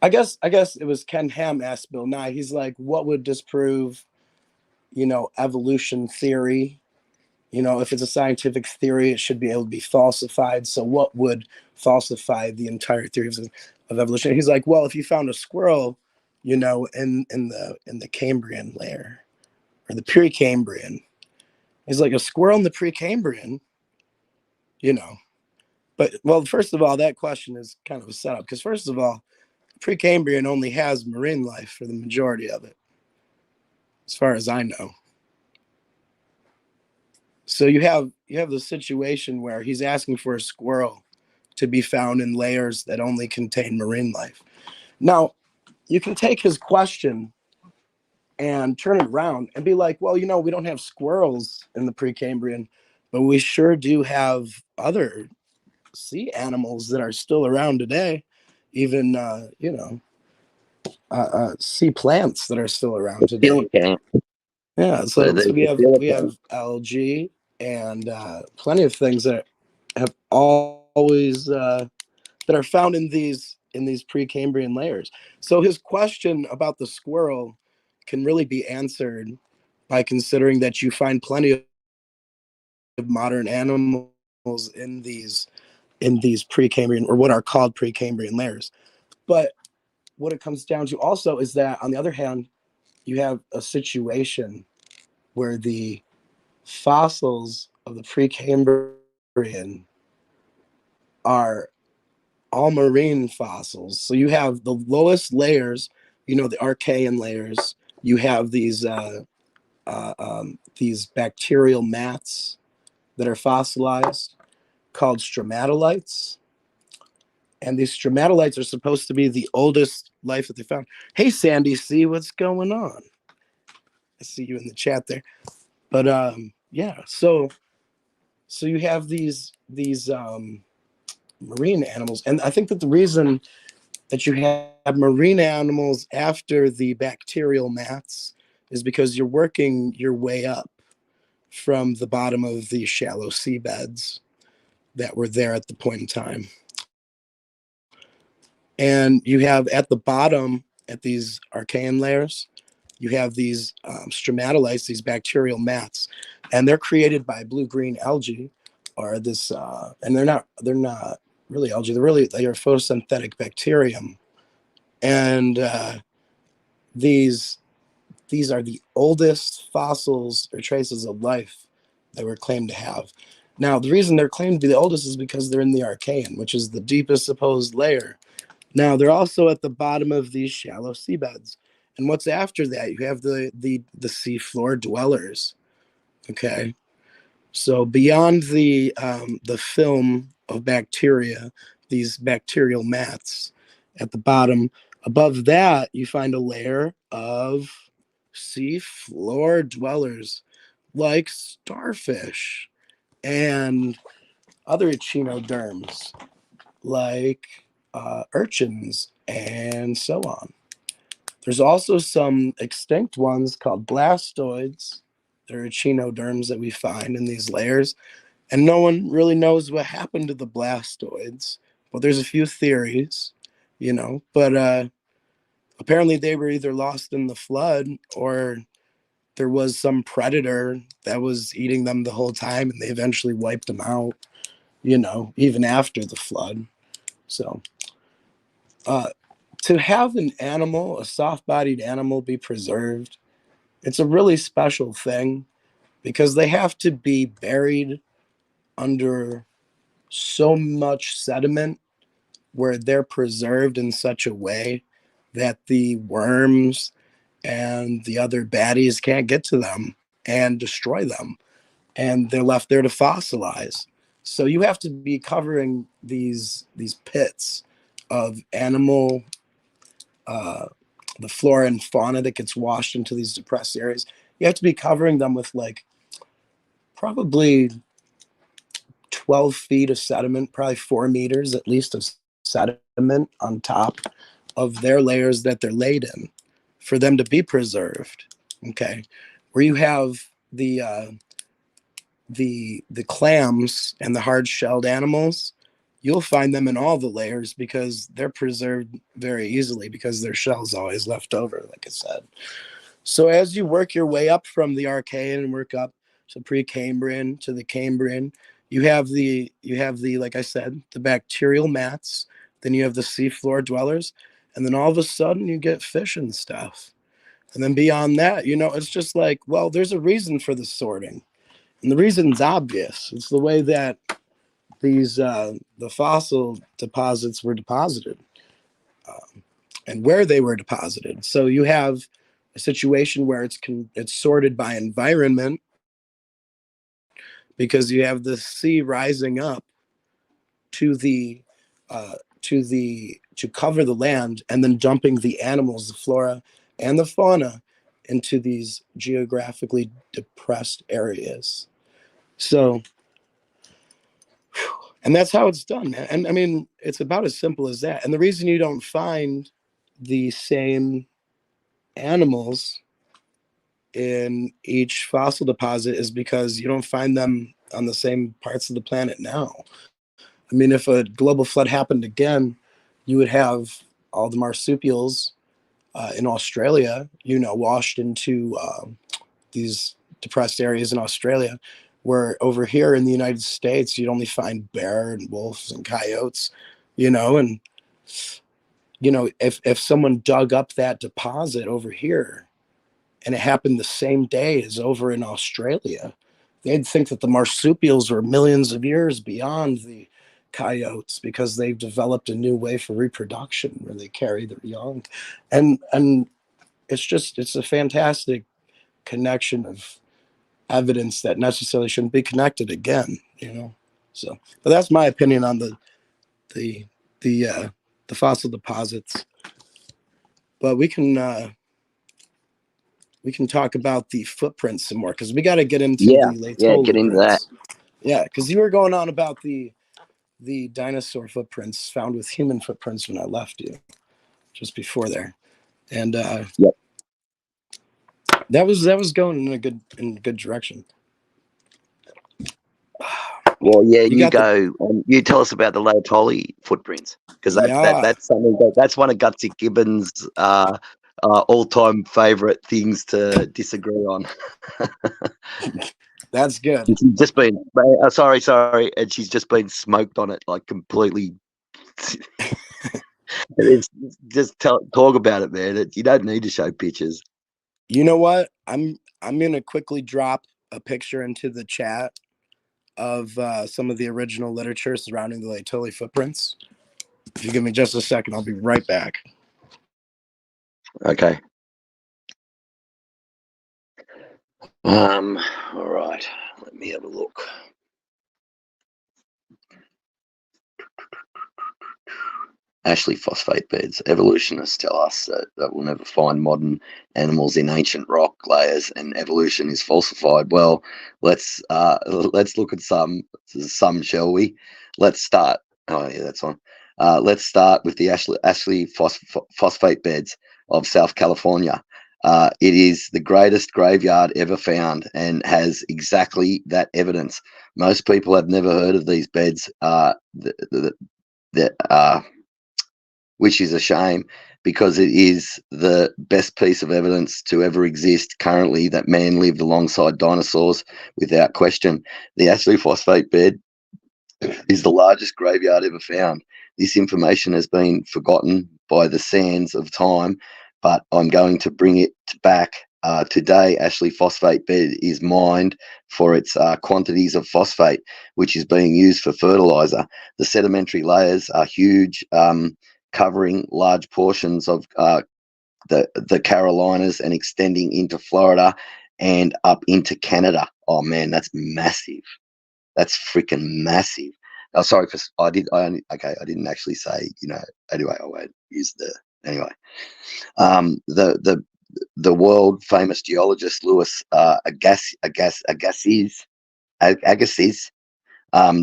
I guess it was Ken Ham asked Bill Nye. He's like, what would disprove, evolution theory? If it's a scientific theory, it should be able to be falsified. So what would falsify the entire theory of evolution? He's like, well, if you found a squirrel, in the Cambrian layer, or the Precambrian, he's like, a squirrel in the Precambrian, you know. But, well, first of all, that question is kind of a setup, because first of all, Precambrian only has marine life for the majority of it, as far as I know. So you have the situation where he's asking for a squirrel to be found in layers that only contain marine life. Now, you can take his question and turn it around and be like, well, we don't have squirrels in the Precambrian, but we sure do have other sea animals that are still around today, even sea plants that are still around today. Coelacanth. Yeah, so we have algae and plenty of things that have always that are found in these Precambrian layers. So his question about the squirrel can really be answered by considering that you find plenty of modern animals in these Precambrian, or what are called Precambrian layers. But what it comes down to also is that, on the other hand, you have a situation where the fossils of the Precambrian are all marine fossils. So you have the lowest layers, the Archean layers. You have these bacterial mats that are fossilized called stromatolites. And these stromatolites are supposed to be the oldest life that they found. Hey, Sandy C, what's going on? I see you in the chat there. But yeah, so you have these marine animals, and I think that the reason that you have marine animals after the bacterial mats is because you're working your way up from the bottom of the shallow seabeds that were there at the point in time. And you have at the bottom, at these Archean layers, you have these stromatolites, these bacterial mats, and they're created by blue-green algae, or this, and they're not really algae. They are photosynthetic bacterium, and these are the oldest fossils or traces of life that were claimed to have. Now, the reason they're claimed to be the oldest is because they're in the Archean, which is the deepest supposed layer. Now, they're also at the bottom of these shallow seabeds. And what's after that? You have the seafloor dwellers. Okay. So beyond the film of bacteria, these bacterial mats at the bottom, above that, you find a layer of seafloor dwellers like starfish and other echinoderms like urchins and so on. There's also some extinct ones called blastoids. They're echinoderms that we find in these layers. And no one really knows what happened to the blastoids. But there's a few theories, But apparently they were either lost in the flood or there was some predator that was eating them the whole time and they eventually wiped them out, even after the flood. So to have an animal, a soft-bodied animal, be preserved, it's a really special thing because they have to be buried under so much sediment where they're preserved in such a way that the worms and the other baddies can't get to them and destroy them. And they're left there to fossilize. So you have to be covering these pits of animal the flora and fauna that gets washed into these depressed areas. You have to be covering them with probably 12 feet of sediment, probably 4 meters at least of sediment on top of their layers that they're laid in for them to be preserved. Okay. Where you have the clams and the hard-shelled animals, you'll find them in all the layers because they're preserved very easily because their shell's always left over, like I said. So as you work your way up from the Archean and work up to Precambrian to the Cambrian, you have the like I said, the bacterial mats, then you have the seafloor dwellers, and then all of a sudden you get fish and stuff. And then beyond that, it's just like, well, there's a reason for the sorting. And the reason's obvious. It's the way that these the fossil deposits were deposited and where they were deposited. So you have a situation where it's sorted by environment because you have the sea rising up to to cover the land and then dumping the animals, the flora and the fauna into these geographically depressed areas. So and that's how it's done. And I mean, it's about as simple as that. And the reason you don't find the same animals in each fossil deposit is because you don't find them on the same parts of the planet now. I mean, if a global flood happened again, you would have all the marsupials in Australia, washed into these depressed areas in Australia, where over here in the United States, you'd only find bear and wolves and coyotes, and, if someone dug up that deposit over here and it happened the same day as over in Australia, they'd think that the marsupials were millions of years beyond the coyotes because they've developed a new way for reproduction where they carry their young, and it's a fantastic connection of evidence that necessarily shouldn't be connected again, so but that's my opinion on the the fossil deposits. But we can talk about the footprints some more, because we got to get into Yeah, the yeah, Laetoli get into that. prints. Yeah, because you were going on about the dinosaur footprints found with human footprints when I left you just before there, and Yep. that was going in a good direction. Well, yeah, You you got the go. You tell us about the Laetoli footprints, because yeah. that's something that's one of Gutsy Gibbons' all-time favorite things to disagree on. That's good. And she's just been sorry, and she's just been smoked on it, like completely. It's just talk about it, man. You don't need to show pictures. You know what? I'm gonna quickly drop a picture into the chat of some of the original literature surrounding the Laetoli footprints. If you give me just a second, I'll be right back. Okay. All right. Let me have a look. Ashley phosphate beds. Evolutionists tell us that we'll never find modern animals in ancient rock layers, and evolution is falsified. Well, let's look at some, shall we? Let's start. Oh yeah, that's on. Let's start with the Ashley phosphate beds of South California. It is the greatest graveyard ever found and has exactly that evidence. Most people have never heard of these beds. Which is a shame, because it is the best piece of evidence to ever exist currently that man lived alongside dinosaurs, without question. The Ashley phosphate bed is the largest graveyard ever found. This information has been forgotten by the sands of time, but I'm going to bring it back. Today, Ashley phosphate bed is mined for its quantities of phosphate, which is being used for fertilizer. The sedimentary layers are huge, covering large portions of the Carolinas and extending into Florida and up into Canada. Oh man, that's massive. That's freaking massive. Oh, sorry for I didn't actually say, anyway. I won't use anyway. The world famous geologist Louis Agassiz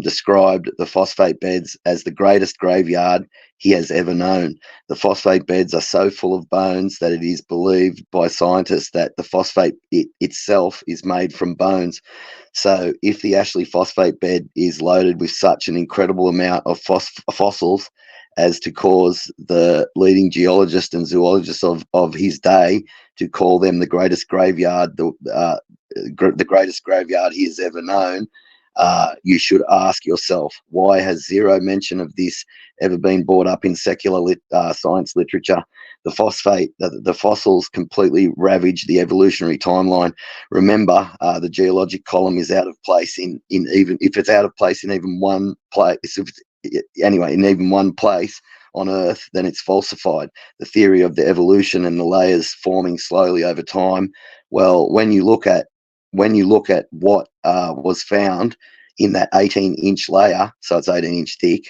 described the phosphate beds as the greatest graveyard he has ever known. The phosphate beds are so full of bones that it is believed by scientists that the phosphate itself is made from bones. So if the Ashley phosphate bed is loaded with such an incredible amount of fossils as to cause the leading geologist and zoologist of his day to call them the greatest graveyard, the greatest graveyard he has ever known, you should ask yourself, why has zero mention of this ever been brought up in secular science literature? The fossils completely ravage the evolutionary timeline. Remember, the geologic column is out of place in even if it's out of place in even one place. In even one place on Earth, then it's falsified. The theory of the evolution and the layers forming slowly over time. Well, when you look at what was found in that 18-inch layer, so it's 18-inch thick,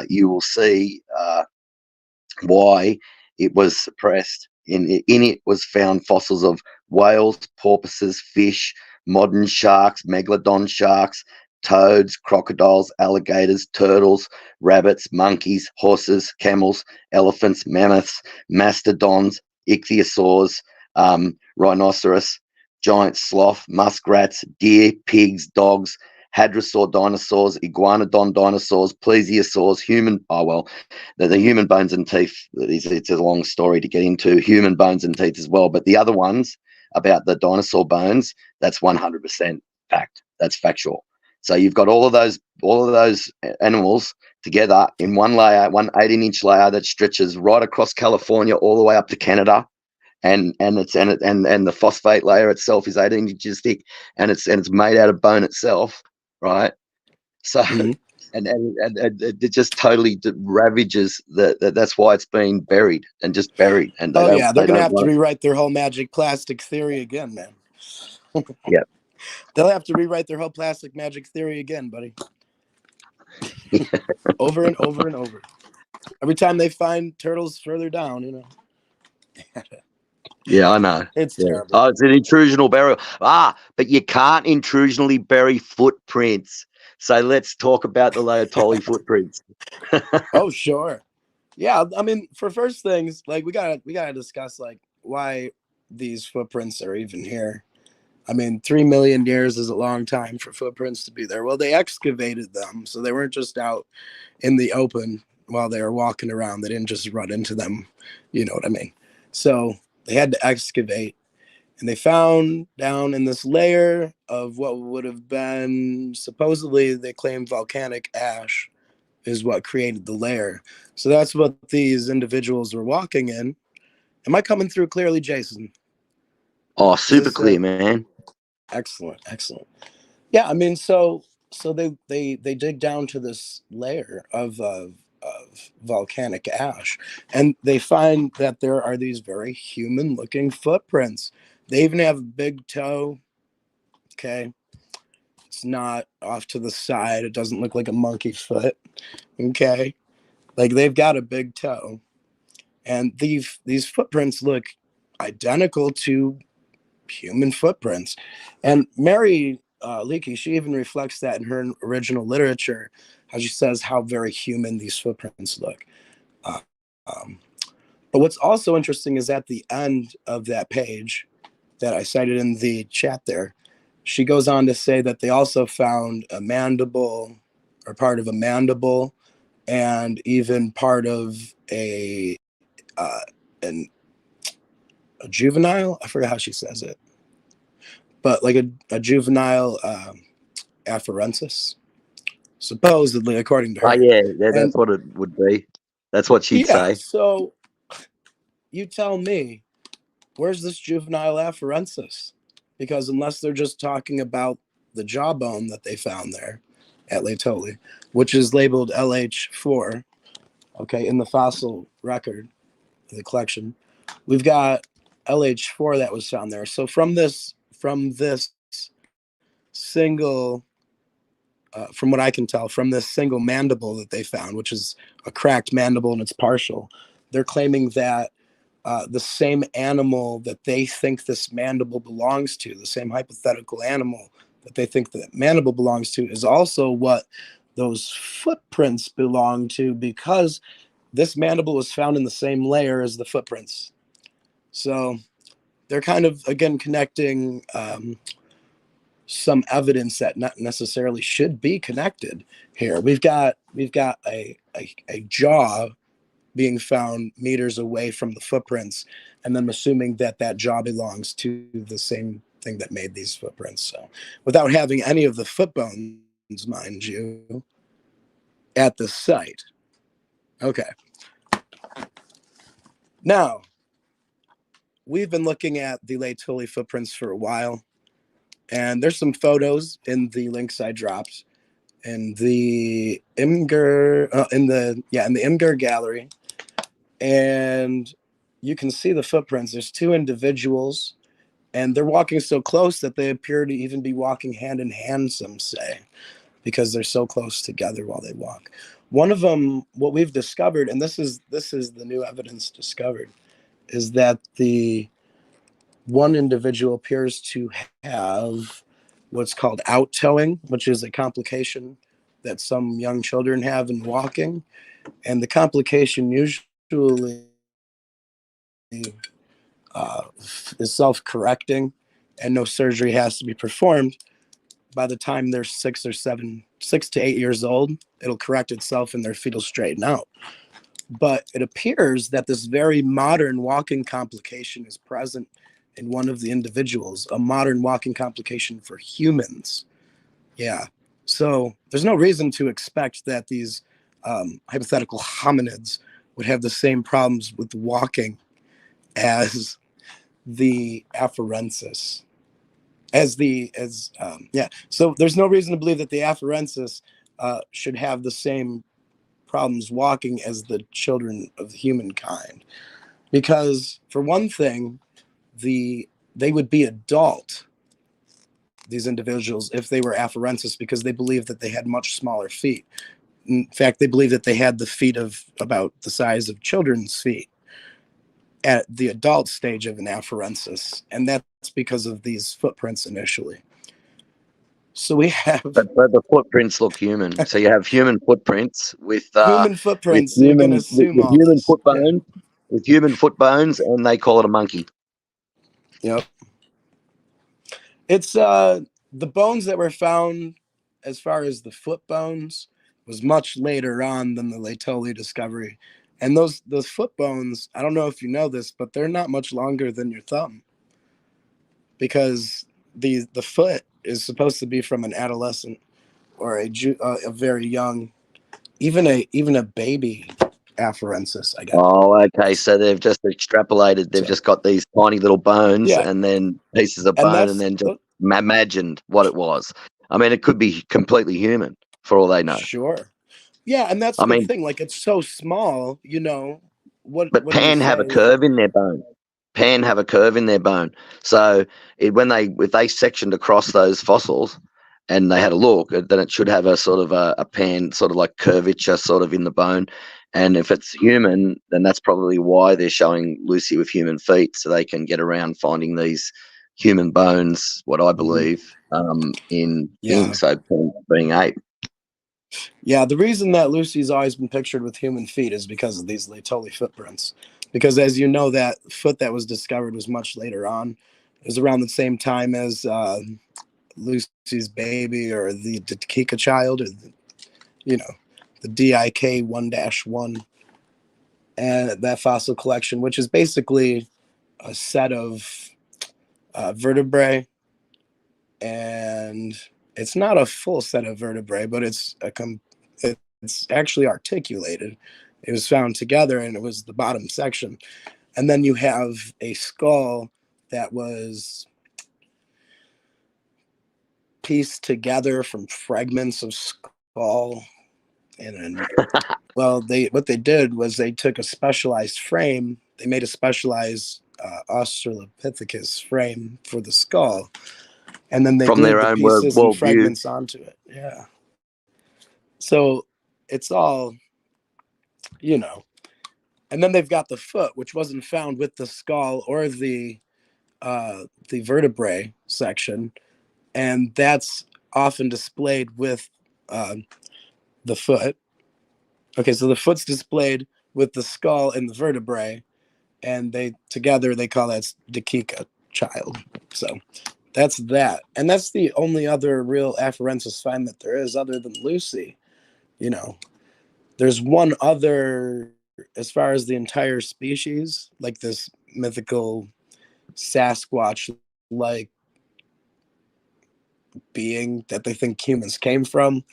you will see why it was suppressed. In it was found fossils of whales, porpoises, fish, modern sharks, megalodon sharks, toads, crocodiles, alligators, turtles, rabbits, monkeys, horses, camels, elephants, mammoths, mastodons, ichthyosaurs, rhinoceros, giant sloth, muskrats, deer, pigs, dogs, hadrosaur dinosaurs, iguanodon dinosaurs, plesiosaurs, the human bones and teeth, it's a long story to get into, human bones and teeth as well. But the other ones about the dinosaur bones, that's 100% fact. That's factual. So you've got all of those animals together in one layer, one 18-inch layer that stretches right across California all the way up to Canada. And the phosphate layer itself is 18 inches thick, and it's made out of bone itself, right? So and it just totally ravages that's why it's being buried and just buried, and Oh yeah, they're they gonna don't have to want rewrite their whole magic plastic theory again, man. Yeah. They'll have to rewrite their whole plastic magic theory again, buddy. Over and over and over. Every time they find turtles further down, you know. Yeah, I know. It's Yeah. terrible. Oh, it's an intrusional burial. But you can't intrusionally bury footprints. So let's talk about the Laetoli footprints. Oh sure. Yeah, I mean, for first things, like we gotta discuss like why these footprints are even here. I mean, 3 million years is a long time for footprints to be there. Well, they excavated them, so they weren't just out in the open while they were walking around. They didn't just run into them. You know what I mean? So they had to excavate, and they found down in this layer of what would have been supposedly, they claim, volcanic ash is what created the layer. So that's what these individuals were walking in. Am I coming through clearly, Jason? Oh, Is super this clear, man. excellent? Excellent. Yeah, I mean, so they dig down to this layer of volcanic ash, and they find that there are these very human-looking footprints. They even have a big toe. Okay, it's not off to the side. It doesn't look like a monkey foot. Okay, like they've got a big toe, and these footprints look identical to human footprints. And Mary Leakey, she even reflects that in her original literature, how she says how very human these footprints look. Uh, um, but what's also interesting is at the end of that page that I cited in the chat there, she goes on to say that they also found a mandible, or part of a mandible, and even part of uh, an, a juvenile. I forgot how she says it, but like a juvenile afarensis, supposedly, according to Oh, her. yeah, And that's what it would be. That's what she'd yeah, say. so you tell me, where's this juvenile afarensis? Because unless they're just talking about the jawbone that they found there at Laetoli, which is labeled LH4, okay, in the fossil record, the collection, we've got LH4 that was found there. So from this single from what I can tell, from this single mandible that they found, which is a cracked mandible and it's partial, they're claiming that the same animal that they think this mandible belongs to, the same hypothetical animal that they think the mandible belongs to, is also what those footprints belong to, because this mandible was found in the same layer as the footprints. So they're kind of, again, connecting some evidence that not necessarily should be connected here. We've got a jaw being found meters away from the footprints, and then assuming that that jaw belongs to the same thing that made these footprints. So, without having any of the foot bones, mind you, at the site. Okay. Now, we've been looking at the Laetoli footprints for a while, and there's some photos in the links I dropped in the Imgur in the Imgur gallery, and you can see the footprints. There's two individuals, and they're walking so close that they appear to even be walking hand in hand, some say, because they're so close together while they walk. One of them, what we've discovered, and this is the new evidence discovered, is that the one individual appears to have what's called out towing, which is a complication that some young children have in walking. And the complication usually uh, is self-correcting, and no surgery has to be performed. By the time they're 6 to 8 years old, it'll correct itself and their feet will straighten out. But it appears that this very modern walking complication is present in one of the individuals, a modern walking complication for humans. Yeah. So there's no reason to expect that these hypothetical hominids would have the same problems with walking as the afarensis. So there's no reason to believe that the afarensis should have the same problems walking as the children of humankind. Because, for one thing, they would be adult, these individuals, if they were afarensis, because they believed that they had much smaller feet. In fact, they believed that they had the feet of about the size of children's feet at the adult stage of an afarensis, and that's because of these footprints initially. So we have But the footprints look human. So you have human footprints human footprints. So you're going to assume with all human this. foot bones, with human foot bones, and they call it a monkey. Yep. It's the bones that were found, as far as the foot bones, was much later on than the Laetoli discovery. And those foot bones, I don't know if you know this, but they're not much longer than your thumb, because the foot is supposed to be from an adolescent or a very young, even a baby afarensis, I guess. Oh, okay. So they've just extrapolated. They've So just got these tiny little bones yeah, and then pieces of and bone and that's then just imagined what it was. I mean, it could be completely human for all they know. sure. Yeah, and that's I the mean, thing. Like, it's so small, but what do you Pan have a say? curve in their bone. Pan have a curve in their bone. So if they sectioned across those fossils and they had a look, then it should have a sort of a pan, sort of like curvature, sort of in the bone. And if it's human, then that's probably why they're showing Lucy with human feet, so they can get around finding these human bones. What I believe in King, Yeah. so Pan being ape. Yeah, the reason that Lucy's always been pictured with human feet is because of these Laetoli footprints. Because, as you know, that foot that was discovered was much later on. It was around the same time as Lucy's baby, or the Dakika child, or the DIK 1-1, and that fossil collection, which is basically a set of vertebrae, and it's not a full set of vertebrae, but it's actually articulated. It was found together, and it was the bottom section. And then you have a skull that was pieced together from fragments of skull. And what they did was they took a specialized frame. They made a specialized Australopithecus frame for the skull, and then they From glued their the own pieces and worldview. fragments onto it. Yeah. So it's all, you know. And then they've got the foot, which wasn't found with the skull or the vertebrae section, and that's often displayed with uh, the foot. Okay, so the foot's displayed with the skull and the vertebrae, and they call that Dakika child. So that's that, and that's the only other real afarensis find that there is, other than Lucy. There's one other, as far as the entire species, like this mythical Sasquatch like being that they think humans came from.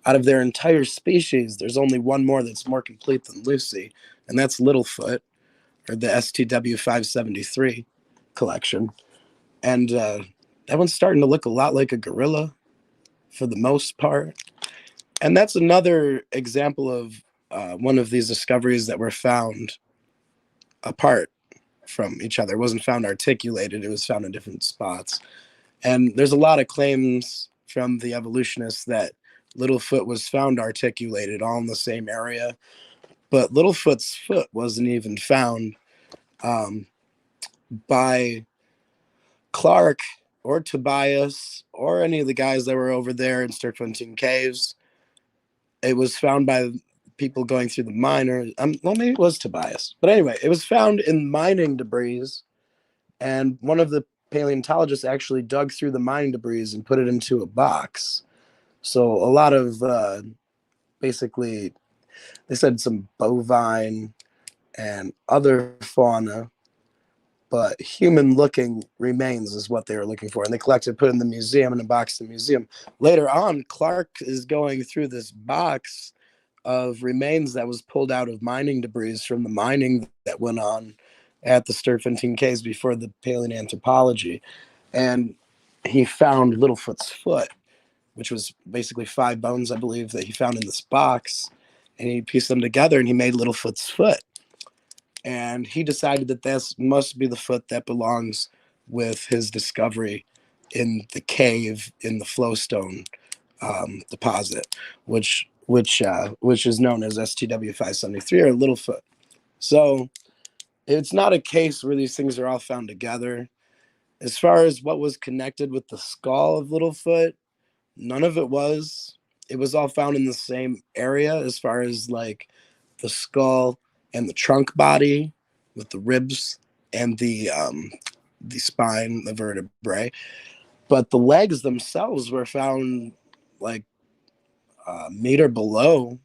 Out of their entire species, there's only one more that's more complete than Lucy, and that's Littlefoot, or the STW 573 collection. And that one's starting to look a lot like a gorilla for the most part. And that's another example of one of these discoveries that were found apart from each other. It wasn't found articulated, it was found in different spots. And there's a lot of claims from the evolutionists that Littlefoot was found articulated all in the same area, but Littlefoot's foot wasn't even found um, by Clark or Tobias or any of the guys that were over there in Sturtevant Caves. It was found by people going through the miners. Well, maybe it was Tobias, but anyway, it was found in mining debris, and one of the paleontologists actually dug through the mining debris and put it into a box. So a lot of basically, they said some bovine and other fauna, but human-looking remains is what they were looking for. And they collected, put in the museum, in a box in the museum. Later on, Clark is going through this box of remains that was pulled out of mining debris from the mining that went on at the Sturtevant Caves before the paleoanthropology. And he found Littlefoot's foot, which was basically 5 bones, I believe, that he found in this box. And he pieced them together and he made Littlefoot's foot. And he decided that this must be the foot that belongs with his discovery in the cave in the flowstone deposit, which is known as STW 573 or Littlefoot. So it's not a case where these things are all found together. As far as what was connected with the skull of Littlefoot, none of it was. It was all found in the same area as far as like the skull and the trunk body with the ribs and the spine, the vertebrae. But the legs themselves were found like a meter below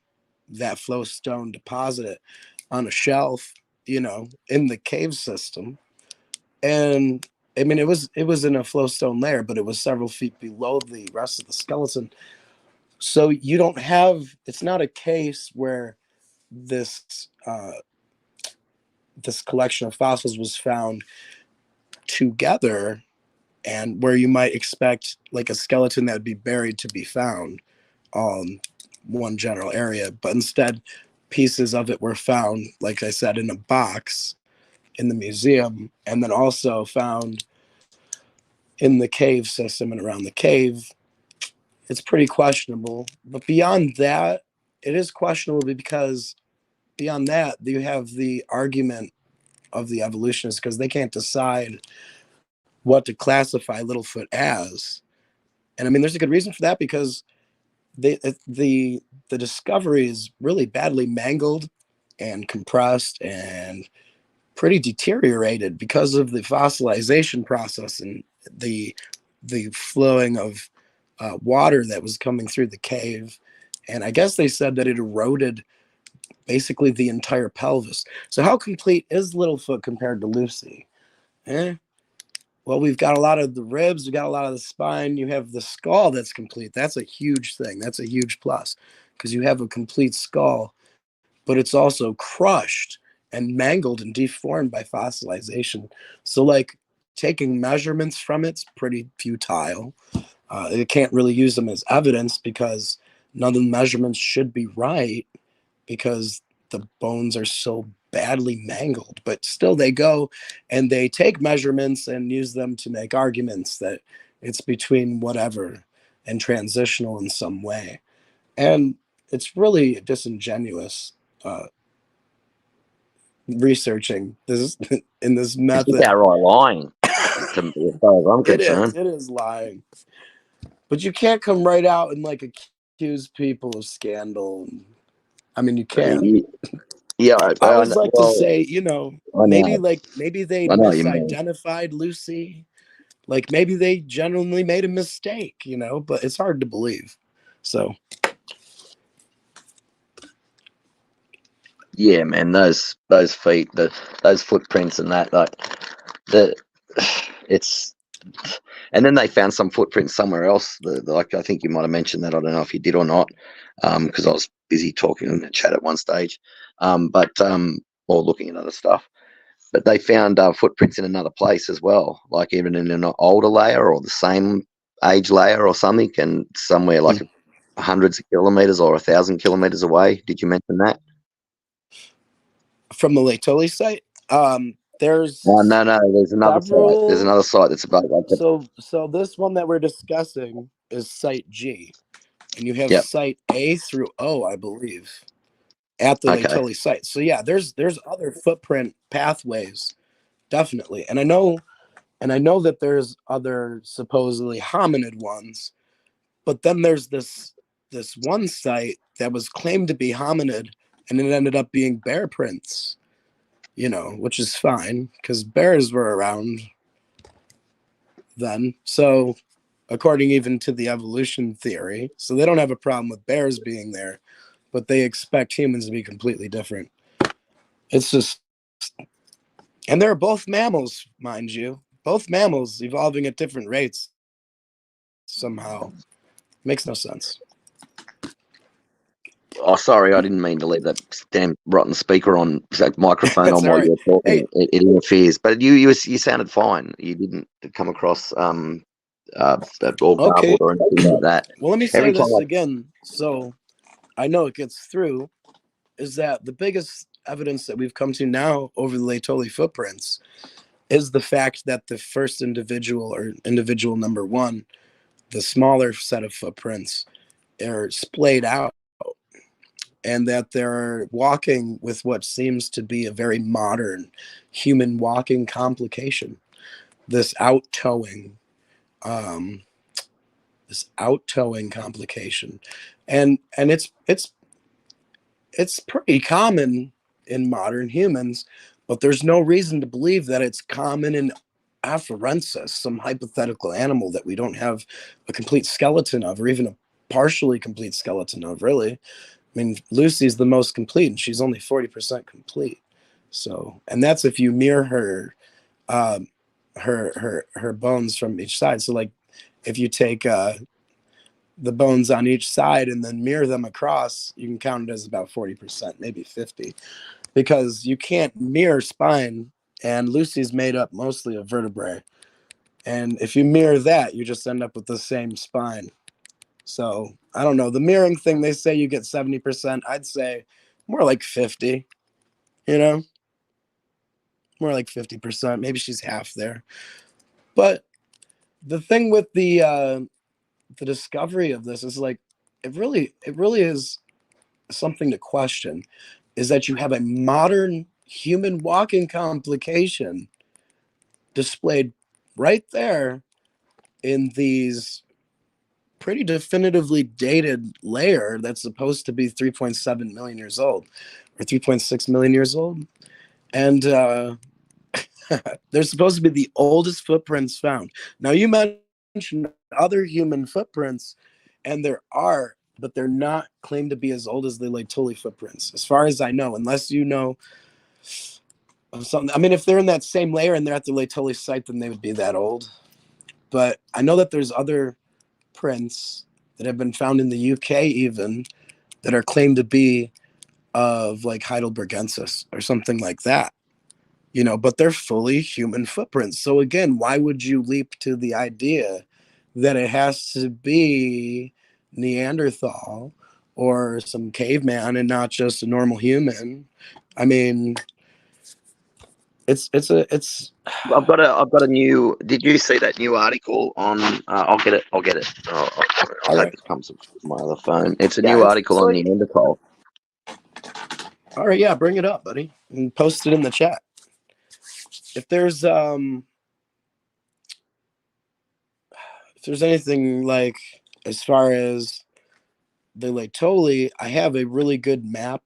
that flowstone deposit on a shelf, in the cave system. And I mean, it was in a flowstone layer, but it was several feet below the rest of the skeleton. So you don't have. It's not a case where this this collection of fossils was found together, and where you might expect like a skeleton that would be buried to be found on one general area, but instead pieces of it were found, like I said, in a box in the museum, and then also found in the cave system and around the cave. It's pretty questionable. But beyond that, it is questionable because beyond that, you have the argument of the evolutionists because they can't decide what to classify Littlefoot as. And I mean, there's a good reason for that because the discovery is really badly mangled and compressed and pretty deteriorated because of the fossilization process and the flowing of water that was coming through the cave. And I guess they said that it eroded basically the entire pelvis. So how complete is Littlefoot compared to Lucy? Well, we've got a lot of the ribs, we got a lot of the spine, you have the skull that's complete. That's a huge thing. That's a huge plus because you have a complete skull, but it's also crushed and mangled and deformed by fossilization. So like taking measurements from it's pretty futile. It can't really use them as evidence because none of the measurements should be right because the bones are so badly mangled. But still they go and they take measurements and use them to make arguments that it's between whatever and transitional in some way. And it's really disingenuous researching this in this method. It's outright lying, as far as I'm concerned. It is lying. But you can't come right out and like accuse people of scandal. I mean, you can. Yeah, I always like to say, maybe they misidentified Lucy. Like maybe they genuinely made a mistake, but it's hard to believe. So. Yeah, man, those feet, those footprints and that, it's, and then they found some footprints somewhere else. Like I think you might have mentioned that. I don't know if you did or not, because I was busy talking in the chat at one stage, or looking at other stuff. But they found footprints in another place as well, like even in an older layer or the same age layer or something, and somewhere like hundreds of kilometers or 1,000 kilometers away. Did you mention that? From the Lake Tully site? There's no. There's another site. There's another site that's about like that. So this one that we're discussing is Site G, and you have Site A through O, I believe, at the Lake Tully site. So yeah, there's other footprint pathways, definitely, and I know that there's other supposedly hominid ones, but then there's this one site that was claimed to be hominid, and it ended up being bear prints. Which is fine because bears were around then. So, according even to the evolution theory, so they don't have a problem with bears being there, but they expect humans to be completely different. It's just, and they're both mammals, mind you, both mammals evolving at different rates somehow. Makes no sense. Oh, sorry, I didn't mean to leave that damn rotten speaker on that microphone on while you're talking. It interferes. But you sounded fine. You didn't come across or Okay. garbled or anything like that. Well, let me say Every time this again, so I know it gets through. Is that the biggest evidence that we've come to now over the Laetoli footprints is the fact that the first individual, or individual number one, the smaller set of footprints, are splayed out, and that they're walking with what seems to be a very modern human walking complication. This out-towing, um, complication, and it's pretty common in modern humans, but there's no reason to believe that it's common in Afarensis, some hypothetical animal that we don't have a complete skeleton of, or even a partially complete skeleton of, really. I mean, Lucy's the most complete, and she's only 40% complete. So, and that's if you mirror her, her bones from each side. So, like, if you take the bones on each side and then mirror them across, you can count it as about 40%, maybe 50, because you can't mirror spine, and Lucy's made up mostly of vertebrae. And if you mirror that, you just end up with the same spine. So I don't know. The mirroring thing, they say you get 70%. I'd say more like 50, you know, more like 50%. Maybe she's half there. But the thing with the discovery of this is, like, it really is something to question, is that you have a modern human walking complication displayed right there in these pretty definitively dated layer that's supposed to be 3.7 million years old, or 3.6 million years old. And they're supposed to be the oldest footprints found. Now, you mentioned other human footprints, and there are, but they're not claimed to be as old as the Laetoli footprints, as far as I know, unless you know of something. I mean, if they're in that same layer and they're at the Laetoli site, then they would be that old. But I know that there's other prints that have been found in the UK even, that are claimed to be of, like, Heidelbergensis or something like that, but they're fully human footprints. So again, why would you leap to the idea that it has to be Neanderthal or some caveman and not just a normal human? I mean, it's I've got a new. Did you see that new article on? I'll get it. I all hope right. it comes from my other phone. It's a Yeah, new it's article on like, Neanderthal. all right, yeah, bring it up, buddy, and post it in the chat. If there's anything, like, as far as the Laetoli, I have a really good map.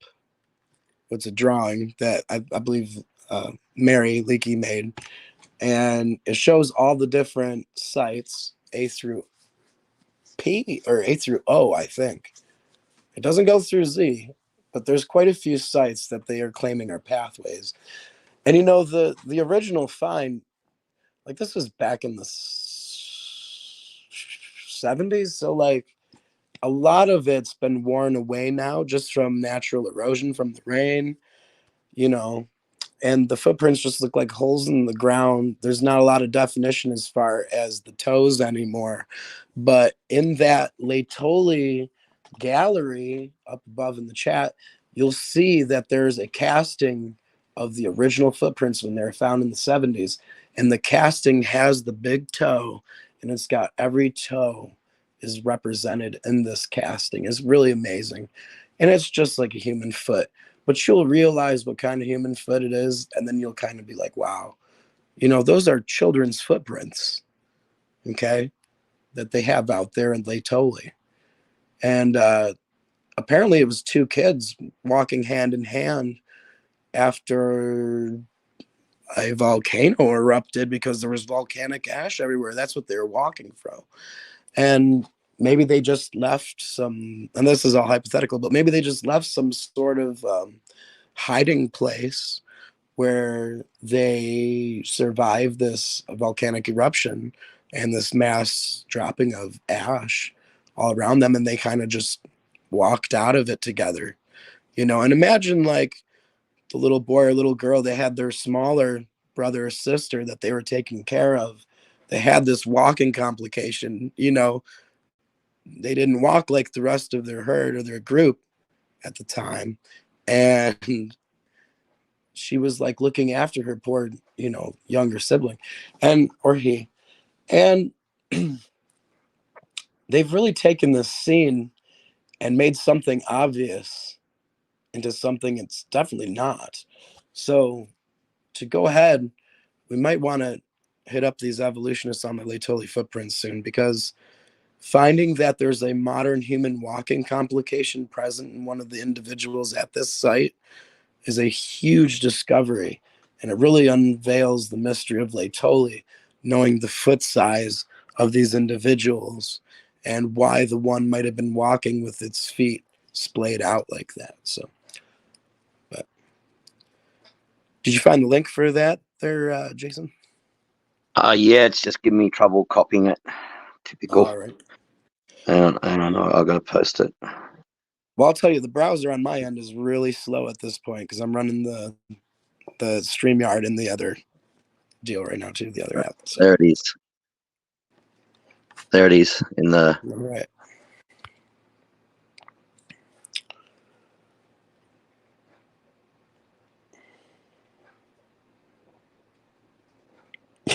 It's a drawing that I believe Mary Leakey made, and it shows all the different sites, A through P or A through O, I think. It doesn't go through Z, but there's quite a few sites that they are claiming are pathways. And the original find, like, this was back in the 70s, so, like, a lot of it's been worn away now just from natural erosion from the rain, you know, and the footprints just look like holes in the ground. There's not a lot of definition as far as the toes anymore. But in that Laetoli gallery up above in the chat, you'll see that there's a casting of the original footprints when they were found in the 70s. And the casting has the big toe, and it's got every toe is represented in this casting. It's really amazing. And it's just like a human foot, but you'll realize what kind of human foot it is, and then you'll kind of be like, wow, those are children's footprints, okay, that they have out there in Laetoli. And apparently it was two kids walking hand in hand after a volcano erupted, because there was volcanic ash everywhere. That's what they were walking from. And maybe they just left some, and this is all hypothetical, but maybe they just left some sort of hiding place where they survived this volcanic eruption and this mass dropping of ash all around them, and they kind of just walked out of it together, and imagine, like, the little boy or little girl, they had their smaller brother or sister that they were taking care of, they had this walking complication. You know, they didn't walk like the rest of their herd or their group at the time. And she was like looking after her poor, you know, younger sibling, or he. And they've really taken this scene and made something obvious into something it's definitely not. So to go ahead, we might want to hit up these evolutionists on the Laetoli footprints soon, because finding that there's a modern human walking complication present in one of the individuals at this site is a huge discovery. And it really unveils the mystery of Laetoli, knowing the foot size of these individuals and why the one might have been walking with its feet splayed out like that. So, but did you find the link for that there, Jason? Yeah, it's just giving me trouble copying it. Typical. All right. And I'm going to post it. Well, I'll tell you, the browser on my end is really slow at this point because I'm running the StreamYard in the other deal right now too, the other app. So. There it is. There it is in the. All right.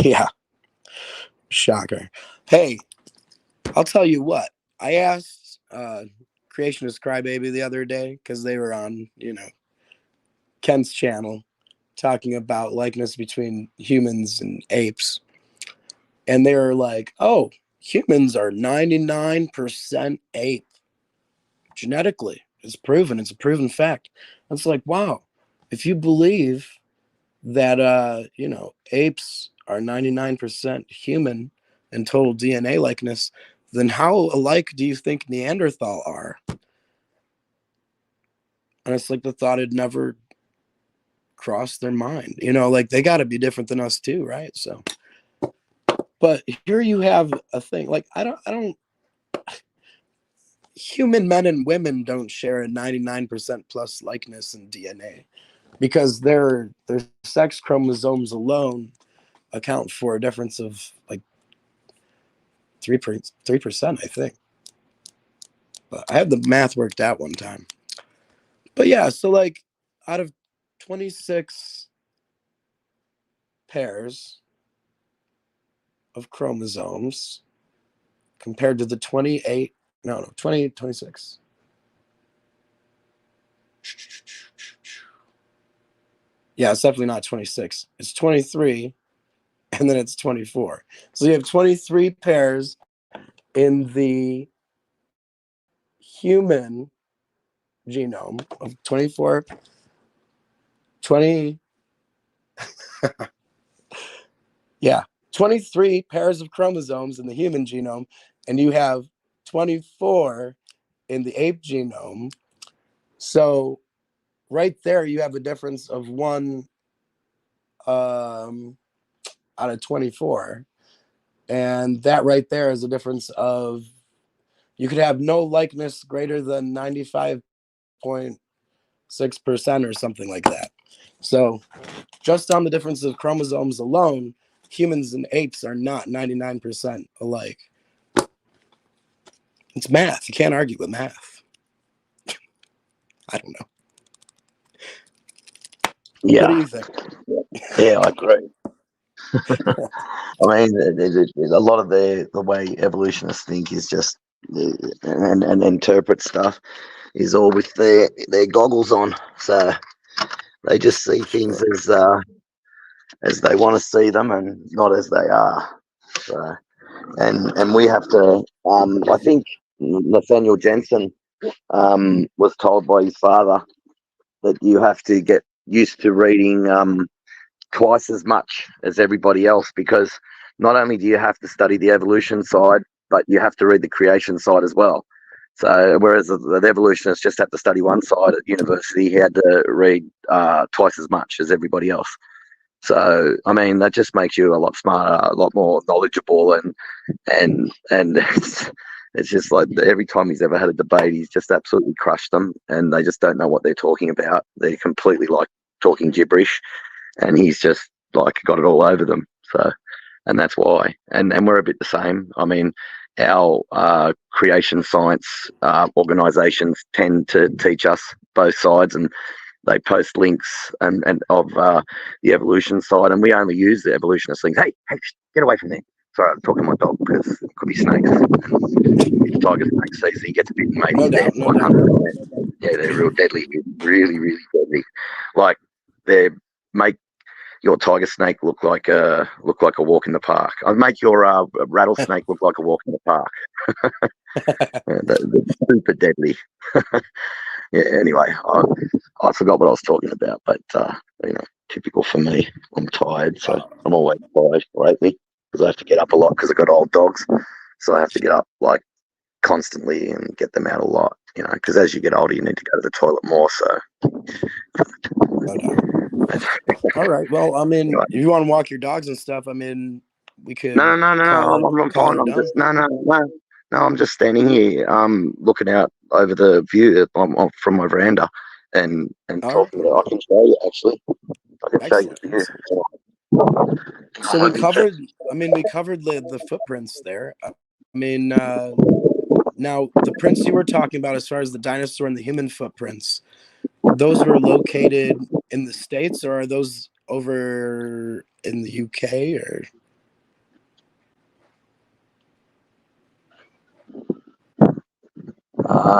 Yeah. Shocker. Hey, I'll tell you what. I asked Creationist Crybaby the other day because they were on, you know, Ken's channel talking about likeness between humans and apes. And they were like, oh, humans are 99% ape. Genetically, it's proven. It's a proven fact. It's like, wow, if you believe that, you know, apes are 99% human in total DNA likeness, then how alike do you think Neanderthal are? And it's like the thought had never crossed their mind. You know, like they got to be different than us too, right? So, but here you have a thing. Like I don't. Human men and women don't share a 99% plus likeness in DNA because their sex chromosomes alone account for a difference of like 3%, I think. But I had the math worked out one time. But yeah, so like out of 26 pairs of chromosomes compared to the 26. Yeah, it's definitely not 26. It's 23, and then it's 24. So you have 23 pairs in the human genome of 20 yeah, 23 pairs of chromosomes in the human genome, and you have 24 in the ape genome. So right there you have a difference of one out of 24, and that right there is a difference of, you could have no likeness greater than 95.6% or something like that. So just on the difference of chromosomes alone, humans and apes are not 99% alike. It's math. You can't argue with math. I don't know. Yeah. What do you think? Yeah, I agree. I mean, a lot of the way evolutionists think is just and interpret stuff is all with their goggles on. So they just see things as they want to see them and not as they are. So and we have to. I think Nathaniel Jensen was told by his father that you have to get used to reading twice as much as everybody else, because not only do you have to study the evolution side, but you have to read the creation side as well. So whereas the evolutionists just had to study one side at university, he had to read twice as much as everybody else. So I mean, that just makes you a lot smarter, a lot more knowledgeable, and it's just like every time he's ever had a debate, he's just absolutely crushed them, and they just don't know what they're talking about. They're completely like talking gibberish, and he's just like got it all over them. So and that's why. And we're a bit the same. I mean, our creation science organisations tend to teach us both sides, and they post links and of the evolution side, and we only use the evolutionist things. Hey, get away from there. Sorry, I'm talking to my dog because it could be snakes. If tiger snake sees he gets bitten, mate, he's dead. No doubt. 100%. Yeah, they're real deadly. Really, really deadly. Like they make your tiger snake look like a walk in the park. I'd make your rattlesnake look like a walk in the park. They're super deadly. Yeah. Anyway, I forgot what I was talking about, but typical for me. I'm tired, so I'm always tired lately because I have to get up a lot because I've got old dogs, so I have to get up like constantly and get them out a lot. Because as you get older, you need to go to the toilet more. So. All right. Well, I mean, if you want to walk your dogs and stuff, I mean, we could. No. I'm fine. I'm just standing here, looking out over the view from my veranda, and talking. I can show you actually. I can show you the view. So we covered. I mean, we covered the footprints there. I mean, now the prints you were talking about, as far as the dinosaur and the human footprints, those were located in the States, or are those over in the UK, or?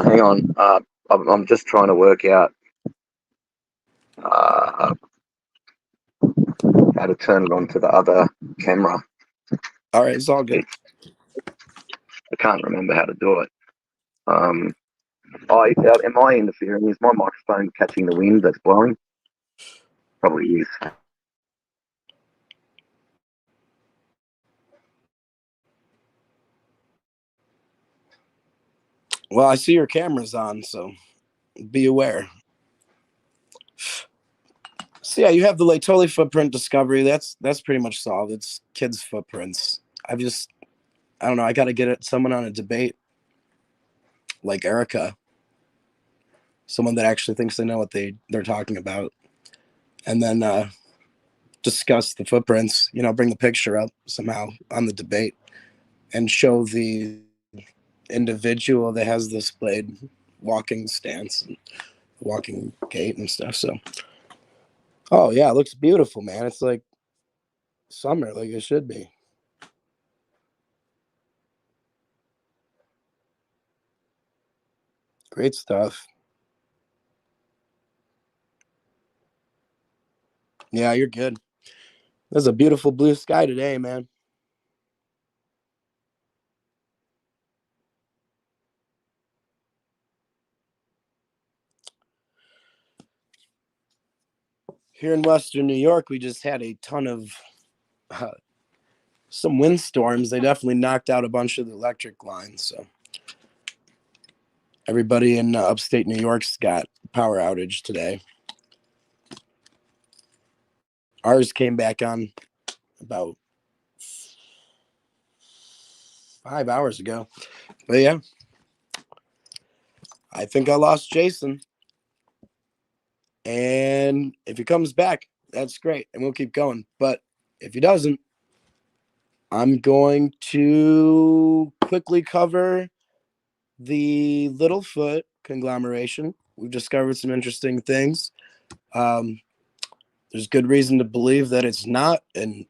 Hang on. I'm just trying to work out how to turn it onto the other camera. All right, it's all good. I can't remember how to do it. Am I interfering? Is my microphone catching the wind that's blowing? Probably is. Well, I see your camera's on, so be aware. So yeah, you have the Laetoli footprint discovery. That's pretty much solved. It's kids' footprints. I don't know. I got to get someone on a debate like Erica, someone that actually thinks they know what they're talking about, and then discuss the footprints. Bring the picture up somehow on the debate and show the individual that has displayed walking stance and walking gait and stuff. So, oh yeah, it looks beautiful, man. It's like summer, like it should be. Great stuff. Yeah, you're good. There's a beautiful blue sky today, man. Here in Western New York, we just had a ton of some windstorms. They definitely knocked out a bunch of the electric lines. So everybody in upstate New York's got power outage today. Ours came back on about 5 hours ago. But yeah, I think I lost Jason. And if he comes back, that's great. And we'll keep going. But if he doesn't, I'm going to quickly cover the Littlefoot conglomeration. We've discovered some interesting things. There's good reason to believe that it's not an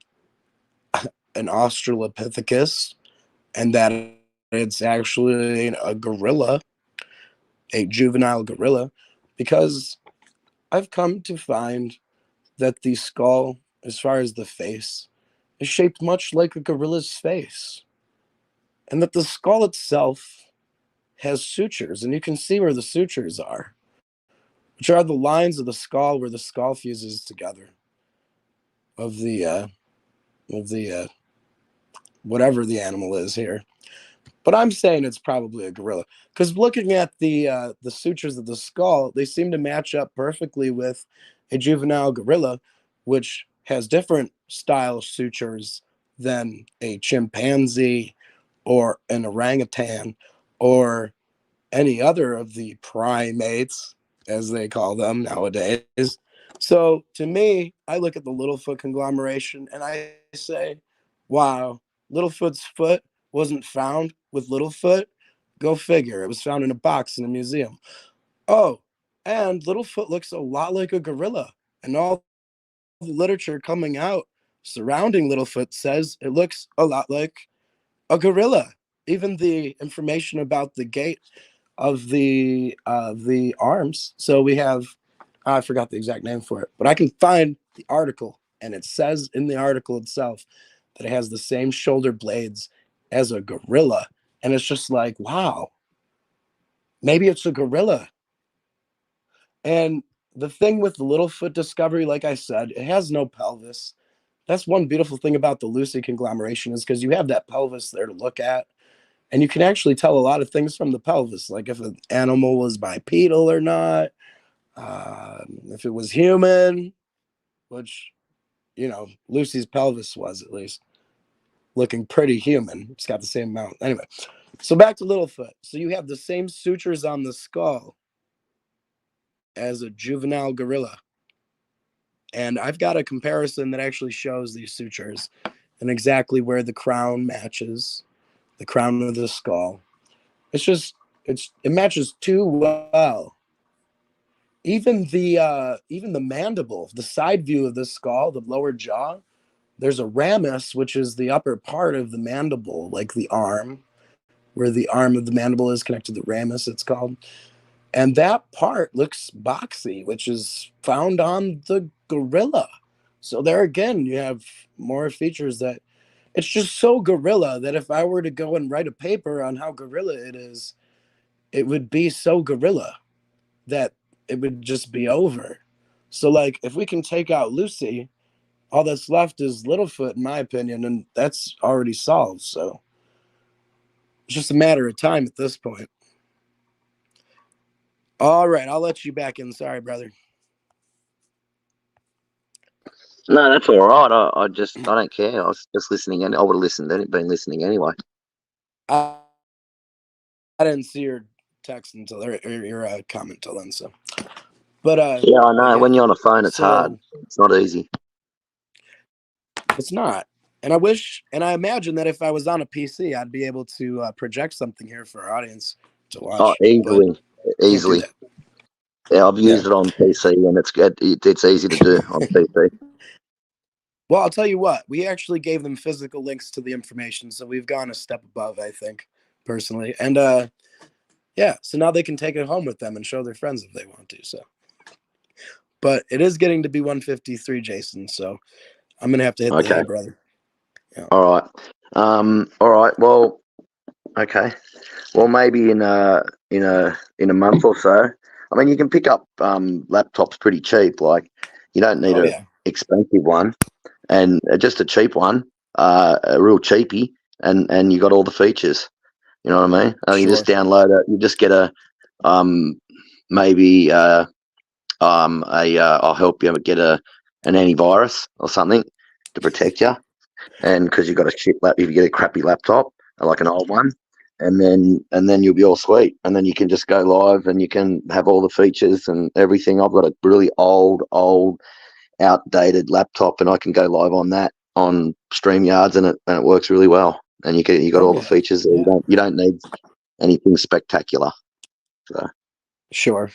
Australopithecus and that it's actually a gorilla, a juvenile gorilla, because I've come to find that the skull, as far as the face, is shaped much like a gorilla's face, and that the skull itself has sutures, and you can see where the sutures are, which are the lines of the skull where the skull fuses together of the whatever the animal is here. But I'm saying it's probably a gorilla because looking at the sutures of the skull, they seem to match up perfectly with a juvenile gorilla, which has different style sutures than a chimpanzee or an orangutan or any other of the primates, as they call them nowadays. So to me, I look at the Littlefoot conglomeration and I say, Wow, Littlefoot's foot wasn't found with Littlefoot. Go figure. It was found in a box in a museum. Oh, and Littlefoot looks a lot like a gorilla, and all the literature coming out surrounding Littlefoot says it looks a lot like a gorilla. Even the information about the gait of the arms. So we have, I forgot the exact name for it, but I can find the article, and it says in the article itself that it has the same shoulder blades as a gorilla, and it's just like, wow, maybe it's a gorilla. And the thing with the Littlefoot discovery, like I said, it has no pelvis. That's one beautiful thing about the Lucy conglomeration, is because you have that pelvis there to look at, and you can actually tell a lot of things from the pelvis, like if an animal was bipedal or not, if it was human, which, Lucy's pelvis was, at least looking pretty human. It's got the same amount. Anyway, so back to Littlefoot. So you have the same sutures on the skull as a juvenile gorilla. And I've got a comparison that actually shows these sutures and exactly where the crown matches the crown of the skull. It matches too well. Even the mandible, the side view of the skull, the lower jaw, there's a ramus, which is the upper part of the mandible, like the arm, where the arm of the mandible is connected to the ramus, it's called. And that part looks boxy, which is found on the gorilla. So there again, you have more features that it's just so gorilla that if I were to go and write a paper on how gorilla it is, it would be so gorilla that it would just be over. So, like, if we can take out Lucy, all that's left is Littlefoot, in my opinion, and that's already solved. So it's just a matter of time at this point. All right, I'll let you back in. Sorry, brother. No, that's all right. I don't care. I was just listening, and I would have been listening anyway. I didn't see your text until your comment till then. So, but Yeah, I know. yeah. When you're on a phone, it's So, hard. It's not easy. It's not. And I wish, and I imagine that if I was on a PC, I'd be able to project something here for our audience to watch. Oh, easily. Easily. Yeah, I've used it on PC, and it's easy to do on PC. Well, I'll tell you what. We actually gave them physical links to the information, so we've gone a step above, I think, personally. And yeah, so now they can take it home with them and show their friends if they want to. So, but it is getting to be 1:53, Jason. So I'm gonna have to hit the hay, brother. Yeah. All right. All right. Well. Okay. Well, maybe in a month or so. I mean, you can pick up laptops pretty cheap. Like, you don't need an expensive one, and just a cheap one, a real cheapie, and you got all the features. You know what I mean? You just download it. You just get a maybe I'll help you get an antivirus or something to protect you, and because you've got a shit if you get a crappy laptop like an old one, and then you'll be all sweet, and then you can just go live and you can have all the features and everything. I've got a really old outdated laptop, and I can go live on that on StreamYards, and it works really well, and you got all the features. Yeah. You don't need anything spectacular. So sure.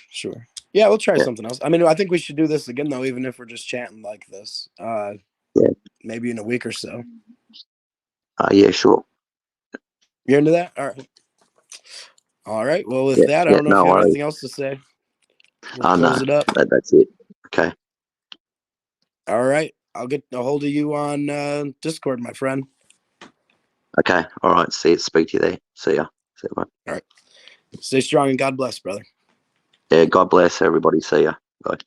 Yeah, we'll try something else. I mean, I think we should do this again though, even if we're just chatting like this. Maybe in a week or so. Yeah, sure. You're into that? All right. Well, with that, I don't know if you have anything else to say. We'll close it up. That's it. Okay. All right. I'll get a hold of you on Discord, my friend. Okay. All right. Speak to you there. See ya. Bye. All right. Stay strong and God bless, brother. Yeah. God bless everybody. See ya. Bye.